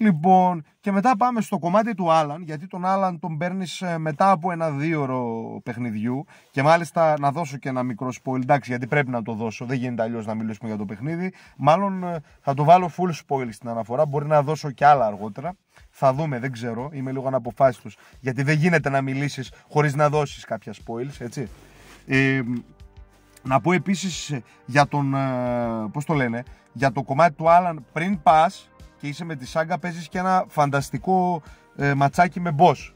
Λοιπόν, και μετά πάμε στο κομμάτι του Άλαν, γιατί τον Άλαν τον παίρνεις μετά από 1-2ωρο παιχνιδιού, και μάλιστα να δώσω και ένα μικρό spoil, εντάξει, γιατί πρέπει να το δώσω, δεν γίνεται αλλιώς να μιλήσουμε για το παιχνίδι. Μάλλον θα το βάλω full spoil στην αναφορά, μπορεί να δώσω και άλλα αργότερα. Θα δούμε, δεν ξέρω, είμαι λίγο αναποφάσιστος, γιατί δεν γίνεται να μιλήσεις χωρίς να δώσεις κάποια spoils, έτσι. Να πω επίσης για τον, πώς το λένε, για το κομμάτι του Άλαν, πριν πας και είσαι με τη Σάγκα, παίζεις και ένα φανταστικό ματσάκι με boss.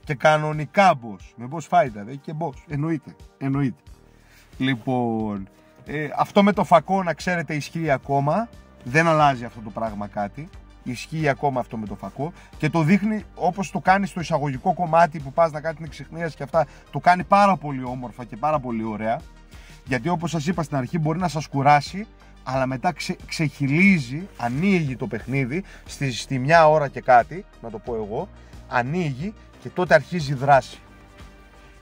Και κανονικά boss, με boss fighter, έχει και boss, εννοείται. Λοιπόν, αυτό με το φακό, να ξέρετε, ισχύει ακόμα, δεν αλλάζει αυτό το πράγμα κάτι. Ισχύει ακόμα αυτό με το φακό, και το δείχνει όπως το κάνει στο εισαγωγικό κομμάτι που πας να κάνει την εξιχνίαση και αυτά. Το κάνει πάρα πολύ όμορφα και πάρα πολύ ωραία, γιατί όπως σας είπα στην αρχή, μπορεί να σας κουράσει, αλλά μετά ξεχυλίζει, ανοίγει το παιχνίδι στη 1 ώρα και κάτι, να το πω εγώ, ανοίγει και τότε αρχίζει η δράση.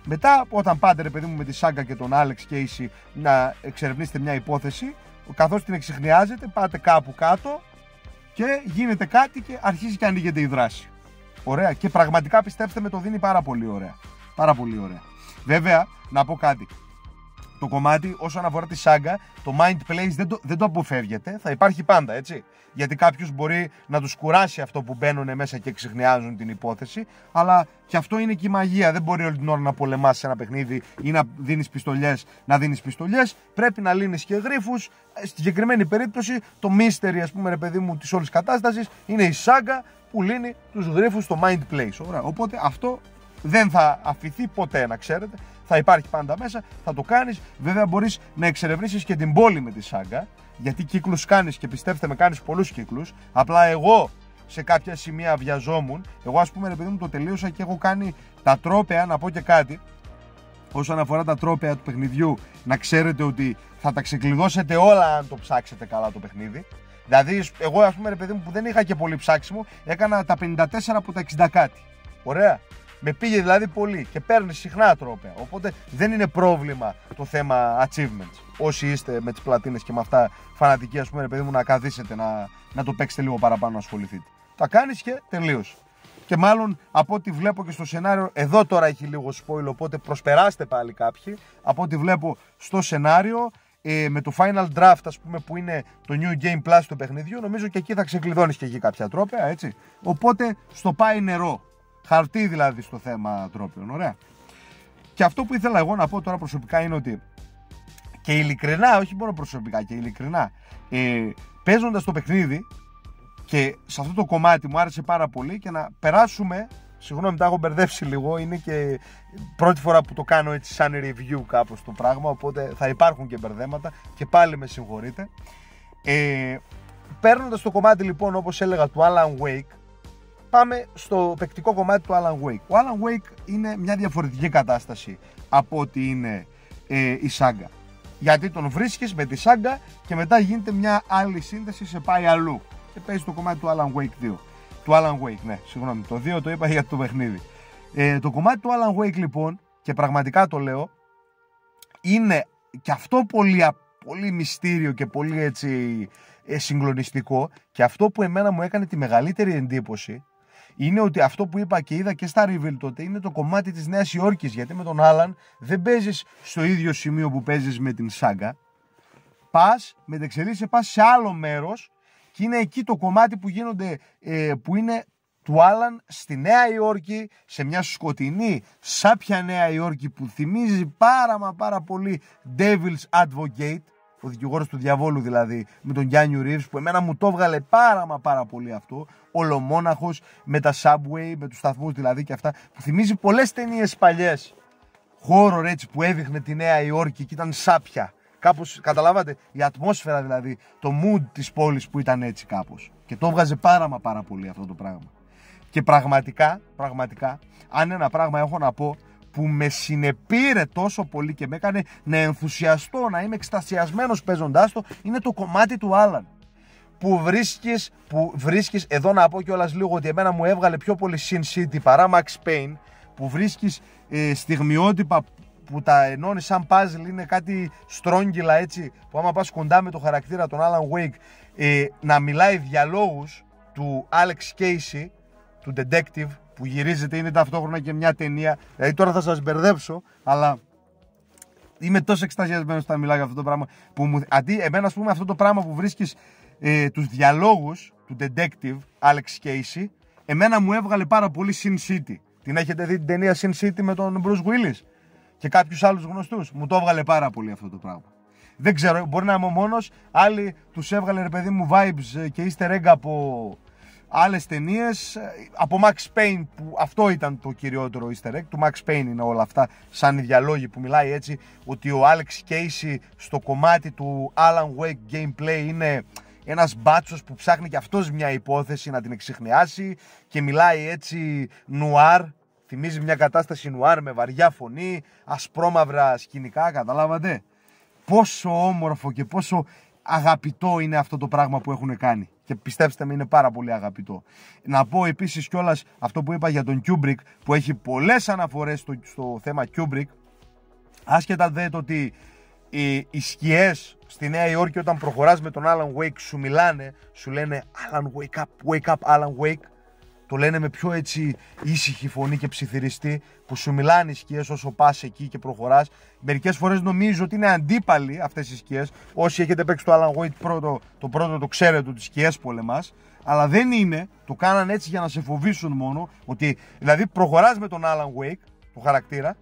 Μετά, όταν πάτε, ρε παιδί μου, με τη Σάγκα και τον Άλεξ Κέισι να εξερευνήσετε μια υπόθεση, καθώς την εξιχνιάζετε, πάτε κάπου κάτω και γίνεται κάτι και αρχίζει και ανοίγεται η δράση. Ωραία, και πραγματικά πιστέψτε με, το δίνει πάρα πολύ ωραία. Πάρα πολύ ωραία. Βέβαια, να πω κάτι. Το κομμάτι όσον αφορά τη Σάγκα, το mind plays δεν το αποφεύγεται, θα υπάρχει πάντα, έτσι. Γιατί κάποιους μπορεί να τους κουράσει αυτό που μπαίνουν μέσα και ξεχνιάζουν την υπόθεση, αλλά και αυτό είναι και η μαγεία. Δεν μπορεί όλη την ώρα να πολεμάς σε ένα παιχνίδι ή να δίνεις πιστολιές, πρέπει να λύνεις και γρίφους. Στη συγκεκριμένη περίπτωση, το mystery, ας πούμε, ρε παιδί μου, της όλης κατάστασης είναι η Σάγκα που λύνει τους γρίφους στο mind plays. Ωραία. Οπότε αυτό δεν θα αφηθεί ποτέ, να ξέρετε. Θα υπάρχει πάντα μέσα, θα το κάνεις. Βέβαια, μπορείς να εξερευνήσεις και την πόλη με τη Σάγκα, γιατί κύκλους κάνεις, και πιστέψτε με, κάνεις πολλούς κύκλους. Απλά εγώ σε κάποια σημεία βιαζόμουν. Εγώ, ας πούμε, ρε παιδί μου, το τελείωσα και έχω κάνει τα τρόπαια. Να πω και κάτι όσον αφορά τα τρόπαια του παιχνιδιού, να ξέρετε ότι θα τα ξεκλειδώσετε όλα αν το ψάξετε καλά το παιχνίδι. Δηλαδή, εγώ, ας πούμε, ρε παιδί μου, που δεν είχα και πολύ ψάξιμο, έκανα τα 54 από τα 60 κάτι. Ωραία. Με πήγε δηλαδή πολύ και παίρνει συχνά τρόπαια. Οπότε δεν είναι πρόβλημα το θέμα achievements. Όσοι είστε με τις πλατίνες και με αυτά φανατικοί, ας πούμε, ρε παιδί μου, να καθίσετε να το παίξετε λίγο παραπάνω, να ασχοληθείτε. Τα κάνεις και τελείωσε. Και μάλλον από ό,τι βλέπω και στο σενάριο, εδώ τώρα έχει λίγο spoil, οπότε προσπεράστε πάλι κάποιοι. Από ό,τι βλέπω στο σενάριο, με το final draft, ας πούμε, που είναι το new game plus του παιχνιδιού, νομίζω και εκεί θα ξεκλειδώνεις και εκεί κάποια τρόπαια, έτσι. Οπότε στο πάει νερό. Χαρτί δηλαδή στο θέμα τρόπιων, ωραία. Και αυτό που ήθελα εγώ να πω τώρα προσωπικά είναι ότι, και ειλικρινά, όχι μόνο προσωπικά, και ειλικρινά, παίζοντας το παιχνίδι και σε αυτό το κομμάτι μου άρεσε πάρα πολύ, και να περάσουμε, συγγνώμη, τα έχω μπερδέψει λίγο, είναι και πρώτη φορά που το κάνω έτσι σαν review κάπως το πράγμα, οπότε θα υπάρχουν και μπερδέματα και πάλι με συγχωρείτε. Παίρνοντας το κομμάτι λοιπόν, όπως έλεγα, του Alan Wake, πάμε στο παικτικό κομμάτι του Alan Wake. Ο Alan Wake είναι μια διαφορετική κατάσταση από ότι είναι η Σάγκα. Γιατί τον βρίσκεις με τη Σάγκα και μετά γίνεται μια άλλη σύνδεση, σε πάει αλλού. Και παίζει το κομμάτι του Alan Wake 2. Του Alan Wake, ναι, συγγνώμη, το 2 το είπα για το παιχνίδι. Το κομμάτι του Alan Wake λοιπόν, και πραγματικά το λέω, είναι και αυτό πολύ πολύ μυστήριο και πολύ έτσι συγκλονιστικό. Και αυτό που εμένα μου έκανε τη μεγαλύτερη εντύπωση είναι ότι αυτό που είπα και είδα και στα reveal τότε είναι το κομμάτι της Νέας Υόρκης. Γιατί με τον Άλαν δεν παίζεις στο ίδιο σημείο που παίζεις με την Σάγκα. Μετεξελίσσεσαι, πας σε άλλο μέρος και είναι εκεί το κομμάτι που γίνονται, που είναι του Άλαν στη Νέα Υόρκη, σε μια σκοτεινή σάπια Νέα Υόρκη που θυμίζει πάρα πολύ Devil's Advocate, ο δικηγόρος του διαβόλου δηλαδή, με τον Keanu Reeves, που εμένα μου το έβγαλε πάρα πολύ αυτό, ολομόναχος, με τα subway, με τους σταθμούς δηλαδή και αυτά, που θυμίζει πολλές ταινίες παλιές, horror έτσι που έδειχνε τη Νέα Υόρκη και ήταν σάπια. Κάπως, καταλάβατε, η ατμόσφαιρα δηλαδή, το mood της πόλης που ήταν έτσι κάπως. Και το έβγαζε πάρα πολύ αυτό το πράγμα. Και πραγματικά, αν ένα πράγμα έχω να πω που με συνεπήρε τόσο πολύ και με έκανε να ενθουσιαστώ, να είμαι εκστασιασμένος παίζοντάς το, είναι το κομμάτι του Άλαν. Που βρίσκεις, εδώ να πω κιόλας λίγο ότι εμένα μου έβγαλε πιο πολύ Sin City παρά Max Payne, που βρίσκεις στιγμιότυπα που τα ενώνει σαν puzzle, είναι κάτι στρόγγυλα έτσι, που άμα πας κοντά με το χαρακτήρα τον Alan Wake, να μιλάει διαλόγους του Alex Casey, του detective, που γυρίζεται, είναι ταυτόχρονα και μια ταινία. Δηλαδή τώρα θα σας μπερδέψω, αλλά είμαι τόσο εκστασιασμένος όταν μιλάω για αυτό το πράγμα, που αντί εμένα, ας πούμε, αυτό το πράγμα που βρίσκεις τους διαλόγους του detective Alex Casey, εμένα μου έβγαλε πάρα πολύ Sin City. Την έχετε δει την ταινία Sin City με τον Bruce Willis και κάποιους άλλους γνωστούς? Μου το έβγαλε πάρα πολύ αυτό το πράγμα. Δεν ξέρω, μπορεί να είμαι ο μόνος. Άλλοι τους έβγαλε, ρε παιδί μου, vibes και easter egg από άλλες ταινίες, από Max Payne, που αυτό ήταν το κυριότερο easter egg. Του Max Payne είναι όλα αυτά, σαν οι διαλόγοι που μιλάει έτσι, ότι ο Alex Casey στο κομμάτι του Alan Wake gameplay είναι ένας μπάτσος που ψάχνει και αυτός μια υπόθεση να την εξιχνιάσει και μιλάει έτσι νουάρ. Θυμίζει μια κατάσταση νουάρ με βαριά φωνή, ασπρόμαυρα σκηνικά, καταλάβατε. Πόσο όμορφο και πόσο αγαπητό είναι αυτό το πράγμα που έχουν κάνει. Και πιστέψτε με, είναι πάρα πολύ αγαπητό. Να πω επίσης κιόλας αυτό που είπα για τον Kubrick, που έχει πολλές αναφορές στο θέμα Kubrick. Άσχετα δείτε ότι οι σκιές στη Νέα Υόρκη όταν προχωράς με τον Alan Wake σου μιλάνε, σου λένε Alan wake up Alan Wake. Το λένε με πιο έτσι ήσυχη φωνή και ψιθυριστή, που σου μιλάνε οι σκιές όσο πας εκεί και προχωράς. Μερικές φορές νομίζω ότι είναι αντίπαλοι αυτές οι σκιές. Όσοι έχετε παίξει το Alan Wake το πρώτο το ξέρετε ότι σκιές πολεμάς. Αλλά δεν είναι, το κάνανε έτσι για να σε φοβήσουν μόνο. Ότι δηλαδή προχωράς με τον Alan Wake, το χαρακτήρα,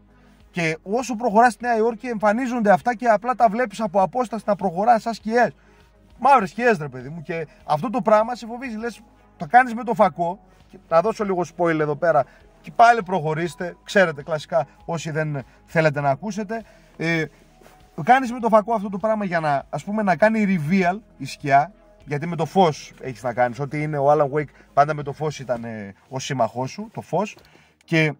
και όσο προχωράς στη Νέα Υόρκη εμφανίζονται αυτά και απλά τα βλέπεις από απόσταση να προχωράς σαν σκιές. Μαύρες σκιές, ρε παιδί μου, και αυτό το πράγμα σε φοβίζει. Λες, το κάνεις με το φακό. Να δώσω λίγο spoil εδώ πέρα και πάλι προχωρήστε, ξέρετε κλασικά όσοι δεν θέλετε να ακούσετε. Κάνεις με το φακό αυτό το πράγμα για να, ας πούμε, να κάνει reveal η σκιά, γιατί με το φως έχεις να κάνεις, ότι είναι ο Alan Wake πάντα με το φως ήταν ο σύμμαχός σου, το φως, και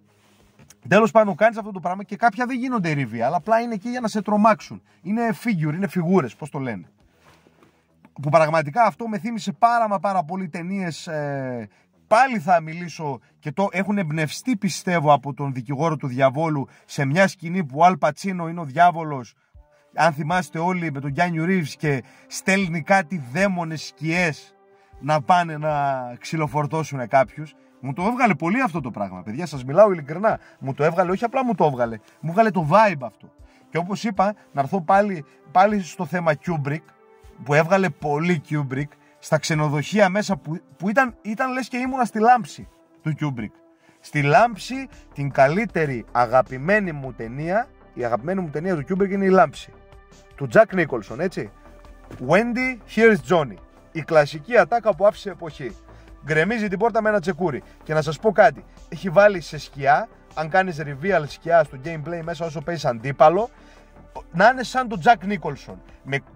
τέλος πάντων κάνεις αυτό το πράγμα και κάποια δεν γίνονται reveal, απλά είναι εκεί για να σε τρομάξουν. Είναι figure, είναι φιγούρες, πώς το λένε. Που πραγματικά αυτό με θύμισε πάρα πολύ ταινίες. Πάλι θα μιλήσω και το έχουν εμπνευστεί, πιστεύω, από τον δικηγόρο του διαβόλου, σε μια σκηνή που ο Αλ Πατσίνο είναι ο διάβολος, αν θυμάστε όλοι, με τον Keanu Reeves, και στέλνει κάτι δαίμονες σκιές να πάνε να ξυλοφορτώσουν κάποιους. Μου το έβγαλε πολύ αυτό το πράγμα, παιδιά, σας μιλάω ειλικρινά. Μου το έβγαλε, όχι απλά μου το έβγαλε, μου έβγαλε το vibe αυτό. Και όπως είπα, να έρθω πάλι στο θέμα Kubrick, που έβγαλε πολύ Kubrick, στα ξενοδοχεία μέσα που ήταν λες και ήμουνα στη Λάμψη του Kubrick. Στη Λάμψη, την καλύτερη αγαπημένη μου ταινία, η αγαπημένη μου ταινία του Kubrick είναι η Λάμψη. Του Jack Nicholson, έτσι. Wendy, here's Johnny. Η κλασική ατάκα που άφησε εποχή. Γκρεμίζει την πόρτα με ένα τσεκούρι. Και να σας πω κάτι, έχει βάλει σε σκιά, αν κάνεις reveal σκιά στο gameplay μέσα όσο παίζεις αντίπαλο, να είναι σαν τον Jack Nicholson,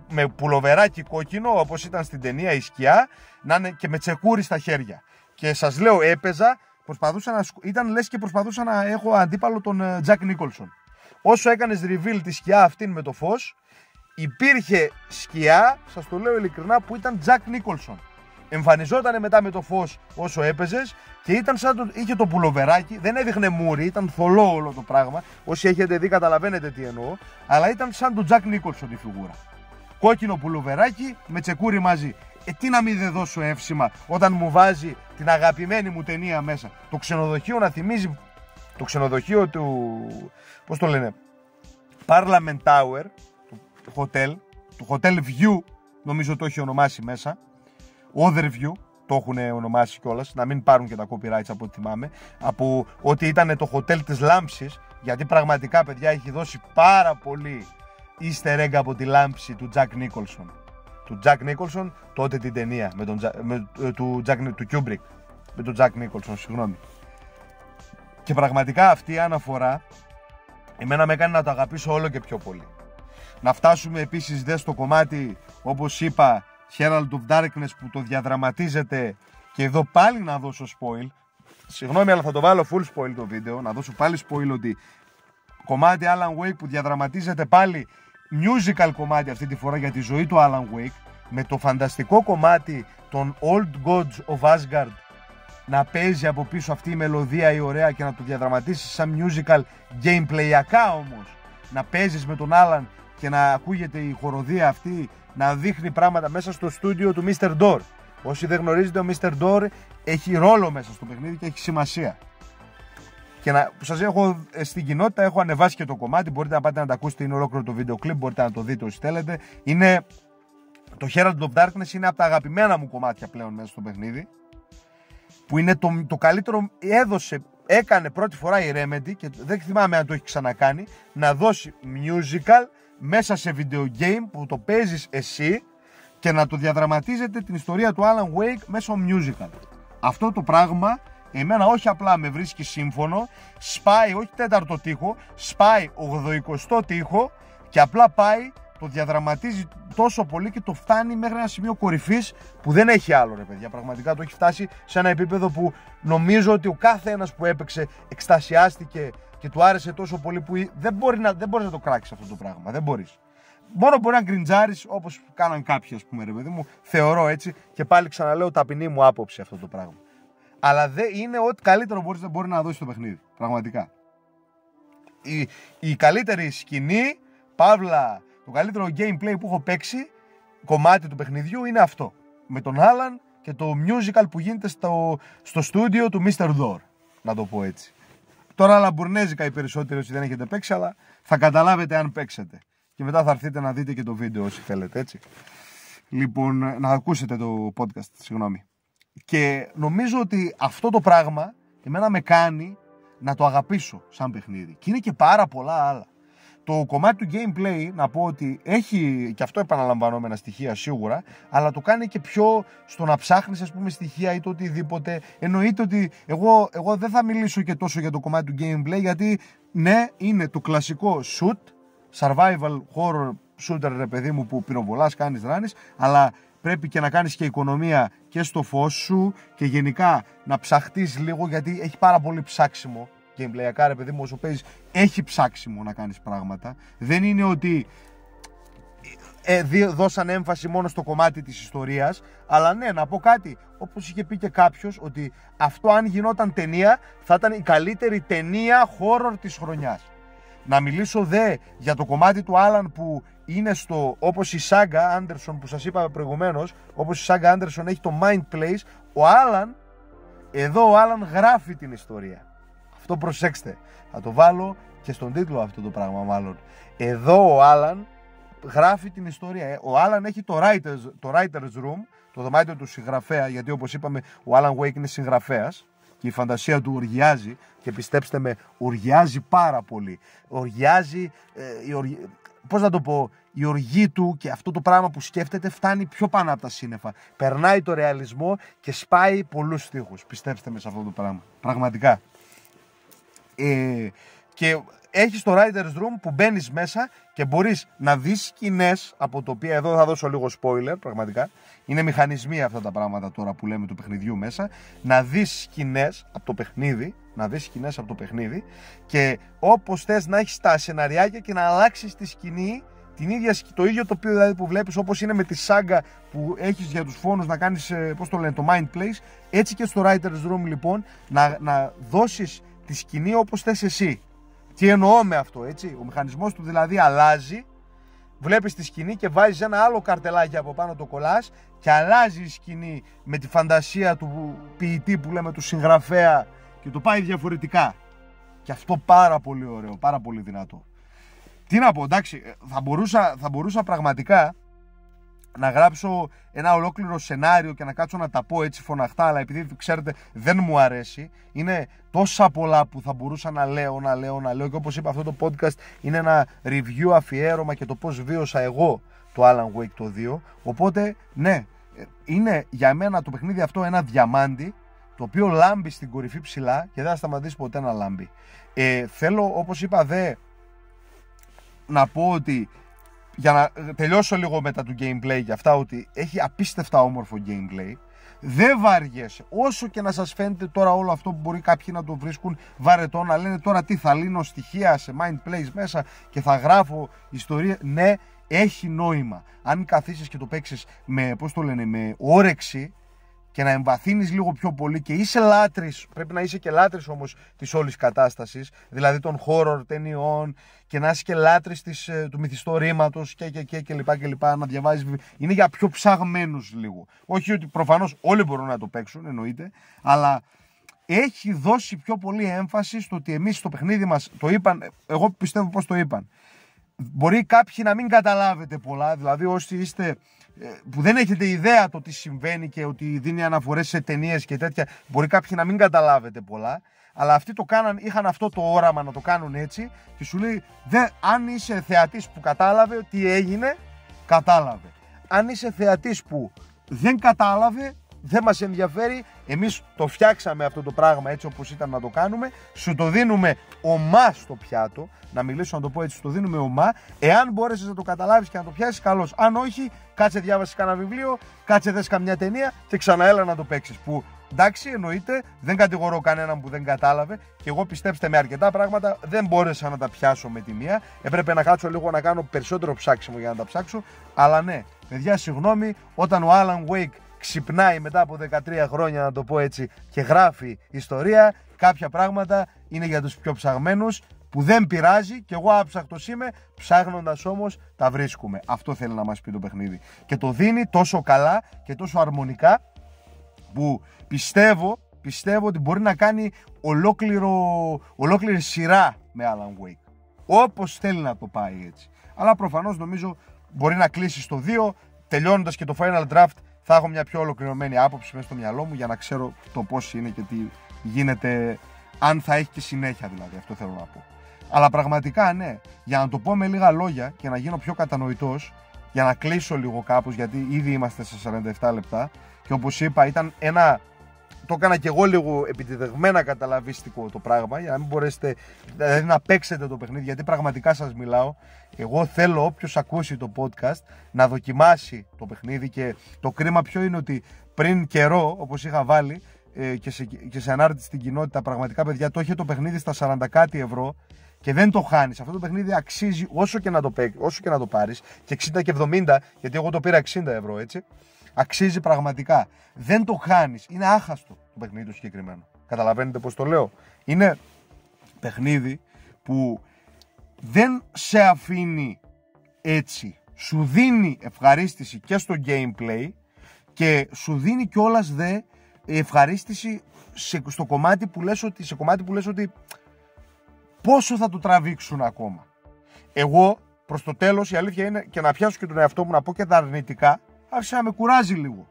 με πουλοβεράκι κόκκινο όπως ήταν στην ταινία η σκιά, να είναι και με τσεκούρι στα χέρια. Και σας λέω, έπαιζα, ήταν λες και προσπαθούσα να έχω αντίπαλο τον Jack Nicholson. Όσο έκανες reveal τη σκιά αυτήν με το φως, υπήρχε σκιά, σας το λέω ειλικρινά, που ήταν Jack Nicholson. Εμφανιζόταν μετά με το φως όσο έπαιζες και ήταν σαν είχε το πουλοβεράκι, δεν έδειχνε μούρι, ήταν θολό όλο το πράγμα. Όσοι έχετε δει καταλαβαίνετε τι εννοώ, αλλά ήταν σαν τον Jack Nicholson η φιγούρα. κόκκινο πουλοβεράκι με τσεκούρι μαζί. Τι να μην δε δώσω εύσημα όταν μου βάζει την αγαπημένη μου ταινία μέσα. Το ξενοδοχείο να θυμίζει το ξενοδοχείο του, πώς το λένε, Parliament Tower, το Hotel View, νομίζω το έχει ονομάσει μέσα, Other View, το έχουν ονομάσει κιόλας, να μην πάρουν και τα copyrights από ό,τι θυμάμαι, από ότι ήταν το hotel της λάμψης, γιατί πραγματικά, παιδιά, έχει δώσει πάρα πολύ easter egg από τη λάμψη του Jack Nicholson. Του Jack Nicholson, τότε την ταινία, του Kubrick, με τον Jack Nicholson, συγγνώμη. Και πραγματικά αυτή η αναφορά εμένα με έκανε να το αγαπήσω όλο και πιο πολύ. Να φτάσουμε επίσης στο κομμάτι, όπως είπα, Herald of Darkness, που το διαδραματίζεται, και εδώ πάλι να δώσω spoil. Συγγνώμη, αλλά θα το βάλω full spoil το βίντεο, να δώσω πάλι spoil ότι κομμάτι Alan Wake που διαδραματίζεται πάλι musical κομμάτι αυτή τη φορά για τη ζωή του Alan Wake, με το φανταστικό κομμάτι των Old Gods of Asgard να παίζει από πίσω αυτή η μελωδία η ωραία και να το διαδραματίσεις σαν musical, gameplayακά όμως να παίζεις με τον Alan και να ακούγεται η χοροδία αυτή να δείχνει πράγματα μέσα στο στούντιο του Mr. Door. Όσοι δεν γνωρίζετε, ο Mr. Door έχει ρόλο μέσα στο παιχνίδι και έχει σημασία. Και που σας έχω στην κοινότητα, έχω ανεβάσει και το κομμάτι, μπορείτε να πάτε να το ακούσετε, είναι ολόκληρο το βίντεο κλιπ, μπορείτε να το δείτε όσοι θέλετε. Είναι, το Herald of Darkness είναι από τα αγαπημένα μου κομμάτια πλέον μέσα στο παιχνίδι, που είναι το καλύτερο, έκανε πρώτη φορά η Remedy και δεν θυμάμαι αν το έχει ξανακάνει, να δώσει musical μέσα σε video game που το παίζεις εσύ και να το διαδραματίζεται την ιστορία του Alan Wake μέσω musical. Αυτό το πράγμα εμένα όχι απλά με βρίσκει σύμφωνο, σπάει όχι τέταρτο τοίχο, σπάει 80ο τοίχο και απλά πάει, το διαδραματίζει τόσο πολύ και το φτάνει μέχρι ένα σημείο κορυφής που δεν έχει άλλο, ρε παιδιά. Πραγματικά το έχει φτάσει σε ένα επίπεδο που νομίζω ότι ο κάθε ένας που έπαιξε εκστασιάστηκε και του άρεσε τόσο πολύ που δεν μπορείς να το κράξεις αυτό το πράγμα. Δεν μπορείς. Μόνο μπορεί να γκριντζάρεις όπως κάναν κάποιοι, ας πούμε, ρε παιδί μου. Θεωρώ έτσι, και πάλι ξαναλέω ταπεινή μου άποψη αυτό το πράγμα. Αλλά είναι ό,τι καλύτερο μπορεί να δώσει το παιχνίδι. Πραγματικά. Η καλύτερη σκηνή, παύλα, το καλύτερο gameplay που έχω παίξει, κομμάτι του παιχνιδιού, είναι αυτό. Με τον Alan και το musical που γίνεται στο στούντιο του Mr. Door. Να το πω έτσι. Τώρα λαμπουρνέζικα οι περισσότεροι όσοι δεν έχετε παίξει, αλλά θα καταλάβετε αν παίξετε. Και μετά θα έρθετε να δείτε και το βίντεο όσοι θέλετε, έτσι. Λοιπόν, να ακούσετε το podcast, συγγνώμη. Και νομίζω ότι αυτό το πράγμα εμένα με κάνει να το αγαπήσω σαν παιχνίδι. Και είναι και πάρα πολλά άλλα. Το κομμάτι του gameplay, να πω ότι έχει και αυτό επαναλαμβανόμενα στοιχεία σίγουρα, αλλά το κάνει και πιο στο να ψάχνεις, ας πούμε, στοιχεία ή το οτιδήποτε. Εννοείται ότι εγώ δεν θα μιλήσω και τόσο για το κομμάτι του gameplay, γιατί ναι, είναι το κλασικό shoot, survival horror shooter, ρε παιδί μου, που πυροβολάς, κάνεις, ράνεις, αλλά πρέπει και να κάνεις και οικονομία και στο φως σου και γενικά να ψαχτείς λίγο, γιατί έχει πάρα πολύ ψάξιμο. Gameplayακά, ρε παιδί μου, όσο παίζεις, έχει ψάξιμο να κάνεις πράγματα. Δεν είναι ότι δώσαν έμφαση μόνο στο κομμάτι της ιστορίας, αλλά ναι, να πω κάτι, όπως είχε πει και κάποιος, ότι αυτό αν γινόταν ταινία θα ήταν η καλύτερη ταινία horror της χρονιάς. Να μιλήσω δε για το κομμάτι του Alan που είναι όπως η Saga Anderson που σας είπα προηγουμένως, όπως η Saga Anderson έχει το Mind Place, εδώ ο Alan γράφει την ιστορία. Αυτό προσέξτε, θα το βάλω και στον τίτλο αυτό το πράγμα μάλλον. Εδώ ο Alan γράφει την ιστορία. Ο Alan έχει το writer's room, το δωμάτιο του συγγραφέα, γιατί όπως είπαμε ο Alan Wake είναι συγγραφέας και η φαντασία του οργιάζει, και πιστέψτε με, οργιάζει πάρα πολύ. Οργιάζει, πώς να το πω, η οργή του και αυτό το πράγμα που σκέφτεται φτάνει πιο πάνω από τα σύννεφα. Περνάει το ρεαλισμό και σπάει πολλούς στίχους. Πιστέψτε με σε αυτό το πράγμα. Πραγματικά. Και έχεις το writer's room που μπαίνεις μέσα και μπορείς να δεις σκηνές, από το οποίο εδώ θα δώσω λίγο spoiler, πραγματικά. Είναι μηχανισμοί αυτά τα πράγματα τώρα που λέμε του παιχνιδιού μέσα. Να δεις σκηνές από το παιχνίδι, και όπως θες να έχεις τα σεναριάκια και να αλλάξεις τη σκηνή, το ίδιο τοπίο δηλαδή που βλέπεις, όπως είναι με τη Saga που έχεις για τους φόνους να κάνεις, πώς το λένε, το Mind Place, έτσι και στο writer's room λοιπόν να δώσεις τη σκηνή όπως θες εσύ. Τι εννοώ με αυτό, έτσι? Ο μηχανισμός του δηλαδή αλλάζει βλέπεις τη σκηνή και βάζεις ένα άλλο καρτελάκι από πάνω, το κολλάς και αλλάζει η σκηνή με τη φαντασία του ποιητή που λέμε, του συγγραφέα, και το πάει διαφορετικά. Και αυτό πάρα πολύ ωραίο, πάρα πολύ δυνατό. Τι να πω, εντάξει, θα μπορούσα πραγματικά να γράψω ένα ολόκληρο σενάριο και να κάτσω να τα πω έτσι φωναχτά, αλλά επειδή ξέρετε δεν μου αρέσει, είναι τόσα πολλά που θα μπορούσα να λέω και όπως είπα, αυτό το podcast είναι ένα review αφιέρωμα και το πώς βίωσα εγώ το Alan Wake το 2, οπότε ναι, είναι για μένα το παιχνίδι αυτό ένα διαμάντι το οποίο λάμπει στην κορυφή ψηλά και δεν θα σταματήσει ποτέ να λάμπει. Θέλω, όπως είπα, να πω ότι, για να τελειώσω λίγο μετά του gameplay και αυτά, ότι έχει απίστευτα όμορφο gameplay. Δεν βαριέσαι, όσο και να σας φαίνεται τώρα όλο αυτό που μπορεί κάποιοι να το βρίσκουν βαρετό, να λένε τώρα τι θα λύνω στοιχεία σε mind plays μέσα και θα γράφω ιστορία. Ναι, έχει νόημα. Αν καθίσεις και το παίξεις με, με όρεξη και να εμβαθύνεις λίγο πιο πολύ και είσαι λάτρης, πρέπει να είσαι και λάτρης όμως της όλης κατάστασης, δηλαδή των horror ταινιών, και να είσαι και λάτρης του μυθιστορήματος και λοιπά, να διαβάζεις, είναι για πιο ψαγμένους λίγο. Όχι ότι προφανώς όλοι μπορούν να το παίξουν, εννοείται, αλλά έχει δώσει πιο πολύ έμφαση στο ότι εμείς στο παιχνίδι μας το είπαν, εγώ πιστεύω πως το είπαν. Μπορεί κάποιοι να μην καταλάβετε πολλά, δηλαδή όσοι είστε που δεν έχετε ιδέα το τι συμβαίνει και ότι δίνει αναφορές σε ταινίες και τέτοια, μπορεί κάποιοι να μην καταλάβετε πολλά, αλλά αυτοί είχαν αυτό το όραμα να το κάνουν έτσι και σου λέει, αν είσαι θεατής που κατάλαβε τι έγινε, κατάλαβε. Αν είσαι θεατής που δεν κατάλαβε, δεν μας ενδιαφέρει, εμείς το φτιάξαμε αυτό το πράγμα έτσι όπως ήταν να το κάνουμε, σου το δίνουμε ομά στο πιάτο, να μιλήσω να το πω έτσι, σου το δίνουμε ομά, εάν μπόρεσες να το καταλάβεις και να το πιάσεις, καλώς. Αν όχι, κάτσε διάβασες κανένα βιβλίο, κάτσε δες καμιά ταινία και ξαναέλα να το παίξεις. Που εντάξει, εννοείται, δεν κατηγορώ κανέναν που δεν κατάλαβε και εγώ, πιστέψτε με, αρκετά πράγματα δεν μπόρεσα να τα πιάσω με τη μία, έπρεπε να κάτσω λίγο να κάνω περισσότερο ψάξιμο για να τα ψάξω, αλλά ναι, παιδιά, συγγνώμη, όταν ο Alan Wake ξυπνάει μετά από 13 χρόνια, να το πω έτσι, και γράφει ιστορία, κάποια πράγματα είναι για τους πιο ψαγμένους, που δεν πειράζει, και εγώ άψαχτος είμαι, ψάχνοντας όμως τα βρίσκουμε. Αυτό θέλει να μας πει το παιχνίδι και το δίνει τόσο καλά και τόσο αρμονικά, που πιστεύω ότι μπορεί να κάνει ολόκληρη σειρά με Alan Wake, όπως θέλει να το πάει έτσι. Αλλά προφανώς νομίζω μπορεί να κλείσει στο 2, τελειώνοντας και το Final Draft θα έχω μια πιο ολοκληρωμένη άποψη μέσα στο μυαλό μου για να ξέρω το πώς είναι και τι γίνεται, αν θα έχει και συνέχεια δηλαδή, αυτό θέλω να πω. Αλλά πραγματικά ναι, για να το πω με λίγα λόγια και να γίνω πιο κατανοητός, για να κλείσω λίγο κάπως, γιατί ήδη είμαστε στα 47 λεπτά και όπως είπα ήταν το έκανα και εγώ λίγο επιτεδεγμένα καταλαβίστικο το πράγμα, για να μην μπορέσετε δηλαδή να παίξετε το παιχνίδι, γιατί πραγματικά σας μιλάω. Εγώ θέλω όποιος ακούσει το podcast να δοκιμάσει το παιχνίδι, και το κρίμα ποιο είναι ότι πριν καιρό, όπως είχα βάλει και σε ανάρτηση στην κοινότητα, πραγματικά παιδιά, το είχε το παιχνίδι στα 40 κάτι ευρώ και δεν το χάνεις. Αυτό το παιχνίδι αξίζει όσο και να το πάρεις, και 60 και 70, γιατί εγώ το πήρα 60 ευρώ έτσι. Αξίζει πραγματικά. Δεν το χάνεις. Είναι άχαστο το παιχνίδι το συγκεκριμένο. Καταλαβαίνετε πώς το λέω. Είναι παιχνίδι που δεν σε αφήνει έτσι. Σου δίνει ευχαρίστηση και στο gameplay και σου δίνει κιόλας ευχαρίστηση στο κομμάτι που λες ότι πόσο θα το τραβήξουν ακόμα. Εγώ προς το τέλος, η αλήθεια είναι, και να πιάσω και τον εαυτό μου να πω και τα αρνητικά, άρχισε να με κουράζει λίγο.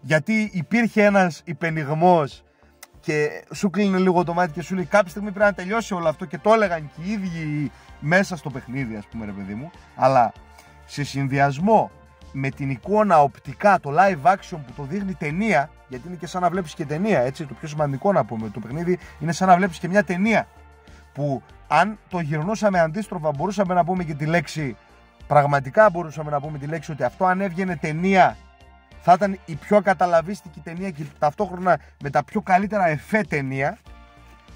Γιατί υπήρχε ένας υπενιγμός και σου κλείνει λίγο το μάτι και σου λέει κάποια στιγμή πρέπει να τελειώσει όλο αυτό, και το έλεγαν και οι ίδιοι μέσα στο παιχνίδι, ας πούμε, ρε παιδί μου. Αλλά σε συνδυασμό με την εικόνα οπτικά, το live action που το δείχνει ταινία, γιατί είναι και σαν να βλέπεις και ταινία, έτσι, το πιο σημαντικό να πούμε, το παιχνίδι είναι σαν να βλέπεις και μια ταινία, που αν το γυρνούσαμε αντίστροφα μπορούσαμε να πούμε και τη λέξη, πραγματικά μπορούσαμε να πούμε τη λέξη, ότι αυτό αν έβγαινε ταινία θα ήταν η πιο καταλαβίστικη ταινία και ταυτόχρονα με τα πιο καλύτερα εφέ ταινία,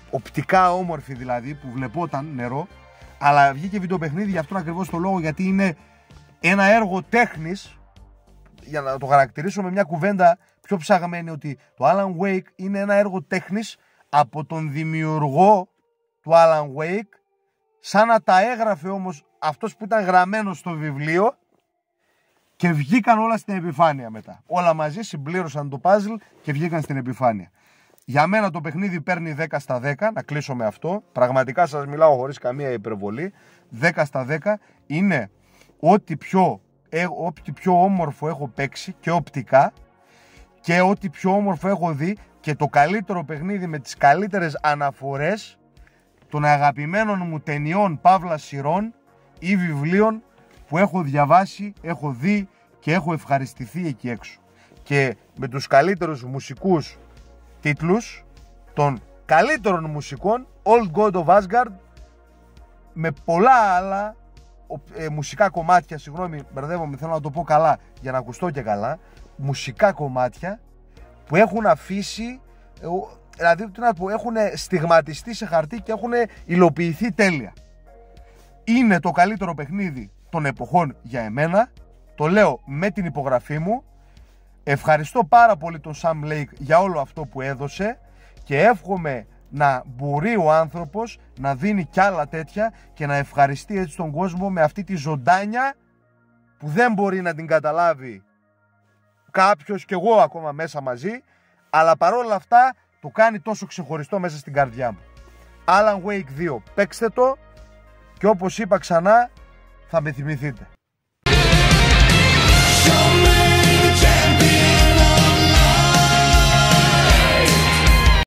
οπτικά όμορφη δηλαδή, που βλεπόταν νερό, αλλά βγήκε βιντεοπαιχνίδι για αυτόν ακριβώς το λόγο, γιατί είναι ένα έργο τέχνης, για να το χαρακτηρίσω με μια κουβέντα πιο ψαγμένη, ότι το Alan Wake είναι ένα έργο τέχνης από τον δημιουργό του Alan Wake σαν να τα έγραφε όμως αυτός που ήταν γραμμένο στο βιβλίο και βγήκαν όλα στην επιφάνεια μετά. Όλα μαζί συμπλήρωσαν το puzzle και βγήκαν στην επιφάνεια. Για μένα το παιχνίδι παίρνει 10 στα 10, να κλείσω με αυτό. Πραγματικά σας μιλάω χωρίς καμία υπερβολή. 10 στα 10 είναι ό,τι πιο όμορφο έχω παίξει και οπτικά και ό,τι πιο όμορφο έχω δει και το καλύτερο παιχνίδι με τις καλύτερες αναφορές των αγαπημένων μου ταινιών, παύλα σειρών ή βιβλίων που έχω διαβάσει, έχω δει και έχω ευχαριστηθεί εκεί έξω. Και με τους καλύτερους μουσικούς τίτλους των καλύτερων μουσικών, Old God of Asgard, με πολλά άλλα μουσικά κομμάτια, συγγνώμη μπερδεύομαι, θέλω να το πω καλά για να ακουστώ και καλά, μουσικά κομμάτια που έχουν αφήσει, δηλαδή τι να πω, έχουν στιγματιστεί σε χαρτί και έχουν υλοποιηθεί τέλεια. Είναι το καλύτερο παιχνίδι των εποχών για εμένα, το λέω με την υπογραφή μου. Ευχαριστώ πάρα πολύ τον Sam Lake για όλο αυτό που έδωσε και εύχομαι να μπορεί ο άνθρωπος να δίνει κι άλλα τέτοια και να ευχαριστεί έτσι τον κόσμο με αυτή τη ζωντάνια που δεν μπορεί να την καταλάβει κάποιος, και εγώ ακόμα μέσα μαζί, αλλά παρόλα αυτά το κάνει τόσο ξεχωριστό μέσα στην καρδιά μου. Alan Wake 2, παίξτε το και όπως είπα ξανά θα με θυμηθείτε.